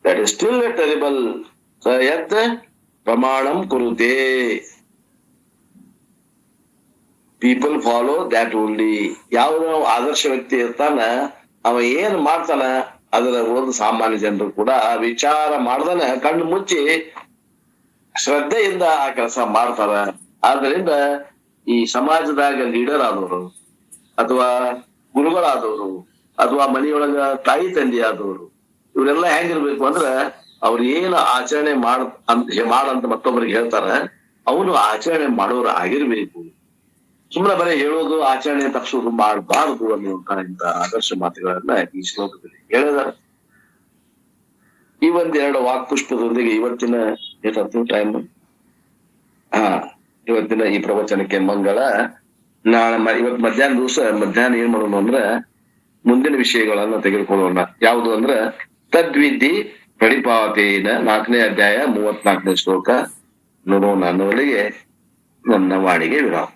That is still a terrible ಯತ್ ಪ್ರಮಾಣಂ ಕುರುತೆ. People follow that only. ಯಾವ್ದು ಆದರ್ಶ ವ್ಯಕ್ತಿ ಇರ್ತಾನ, ಅವ ಏನ್ ಮಾಡ್ತಾನ ಅದರ ಒಂದು ಸಾಮಾನ್ಯ ಜನರು ಕೂಡ ವಿಚಾರ ಮಾಡ್ದಾನೆ ಕಣ್ಣು ಮುಚ್ಚಿ ಶ್ರದ್ಧೆಯಿಂದ ಆ ಕೆಲಸ ಮಾಡ್ತಾರ. ಆದ್ರಿಂದ ಈ ಸಮಾಜದಾಗ ಲೀಡರ್ ಆದವರು ಅಥವಾ ಗುರುಗಳಾದವರು ಅಥವಾ ಮನೆಯೊಳಗ ತಾಯಿ ತಂದೆ ಆದವರು ಇವರೆಲ್ಲ ಹೆಂಗಿರ್ಬೇಕು ಅಂದ್ರ ಅವ್ರು ಏನು ಆಚರಣೆ ಮಾಡಂತ ಮತ್ತೊಬ್ಬರಿಗೆ ಹೇಳ್ತಾರ, ಅವನು ಆಚರಣೆ ಮಾಡೋರು ಆಗಿರ್ಬೇಕು. ಸುಮ್ಮನೆ ಬರೀ ಹೇಳೋದು ಆಚರಣೆ ತಪ್ಪಿಸೋದು ಮಾಡಬಾರದು ಅನ್ನುವಂತ ಆದರ್ಶ ಮಾತುಗಳನ್ನ ಈ ಶ್ಲೋಕದಲ್ಲಿ ಹೇಳಿದಾರೆ. ಈ ಒಂದೆರಡು ವಾಕ್ಪುಷ್ಪದೊಂದಿಗೆ ಇವತ್ತಿನ ಟೈಮ್ ಇವತ್ತಿನ ಈ ಪ್ರವಚನಕ್ಕೆ ಮಂಗಳ. ನಾಳೆ ಇವತ್ತು ಮಧ್ಯಾಹ್ನ ಏನ್ ಮಾಡೋಣ ಅಂದ್ರ ಮುಂದಿನ ವಿಷಯಗಳನ್ನ ತೆಗೆದುಕೊಳ್ಳೋಣ. ಯಾವುದು ಅಂದ್ರ ತದ್ವಿಧಿ ಪ್ರಣಿಪಾತೇನ 4ನೇ ಅಧ್ಯಾಯ 34ನೇ ಶ್ಲೋಕ ನೋಡೋಣ ಅನ್ನೋರಿಗೆ ನನ್ನ ವಾಣಿಗೆ ವಿರಾಮ.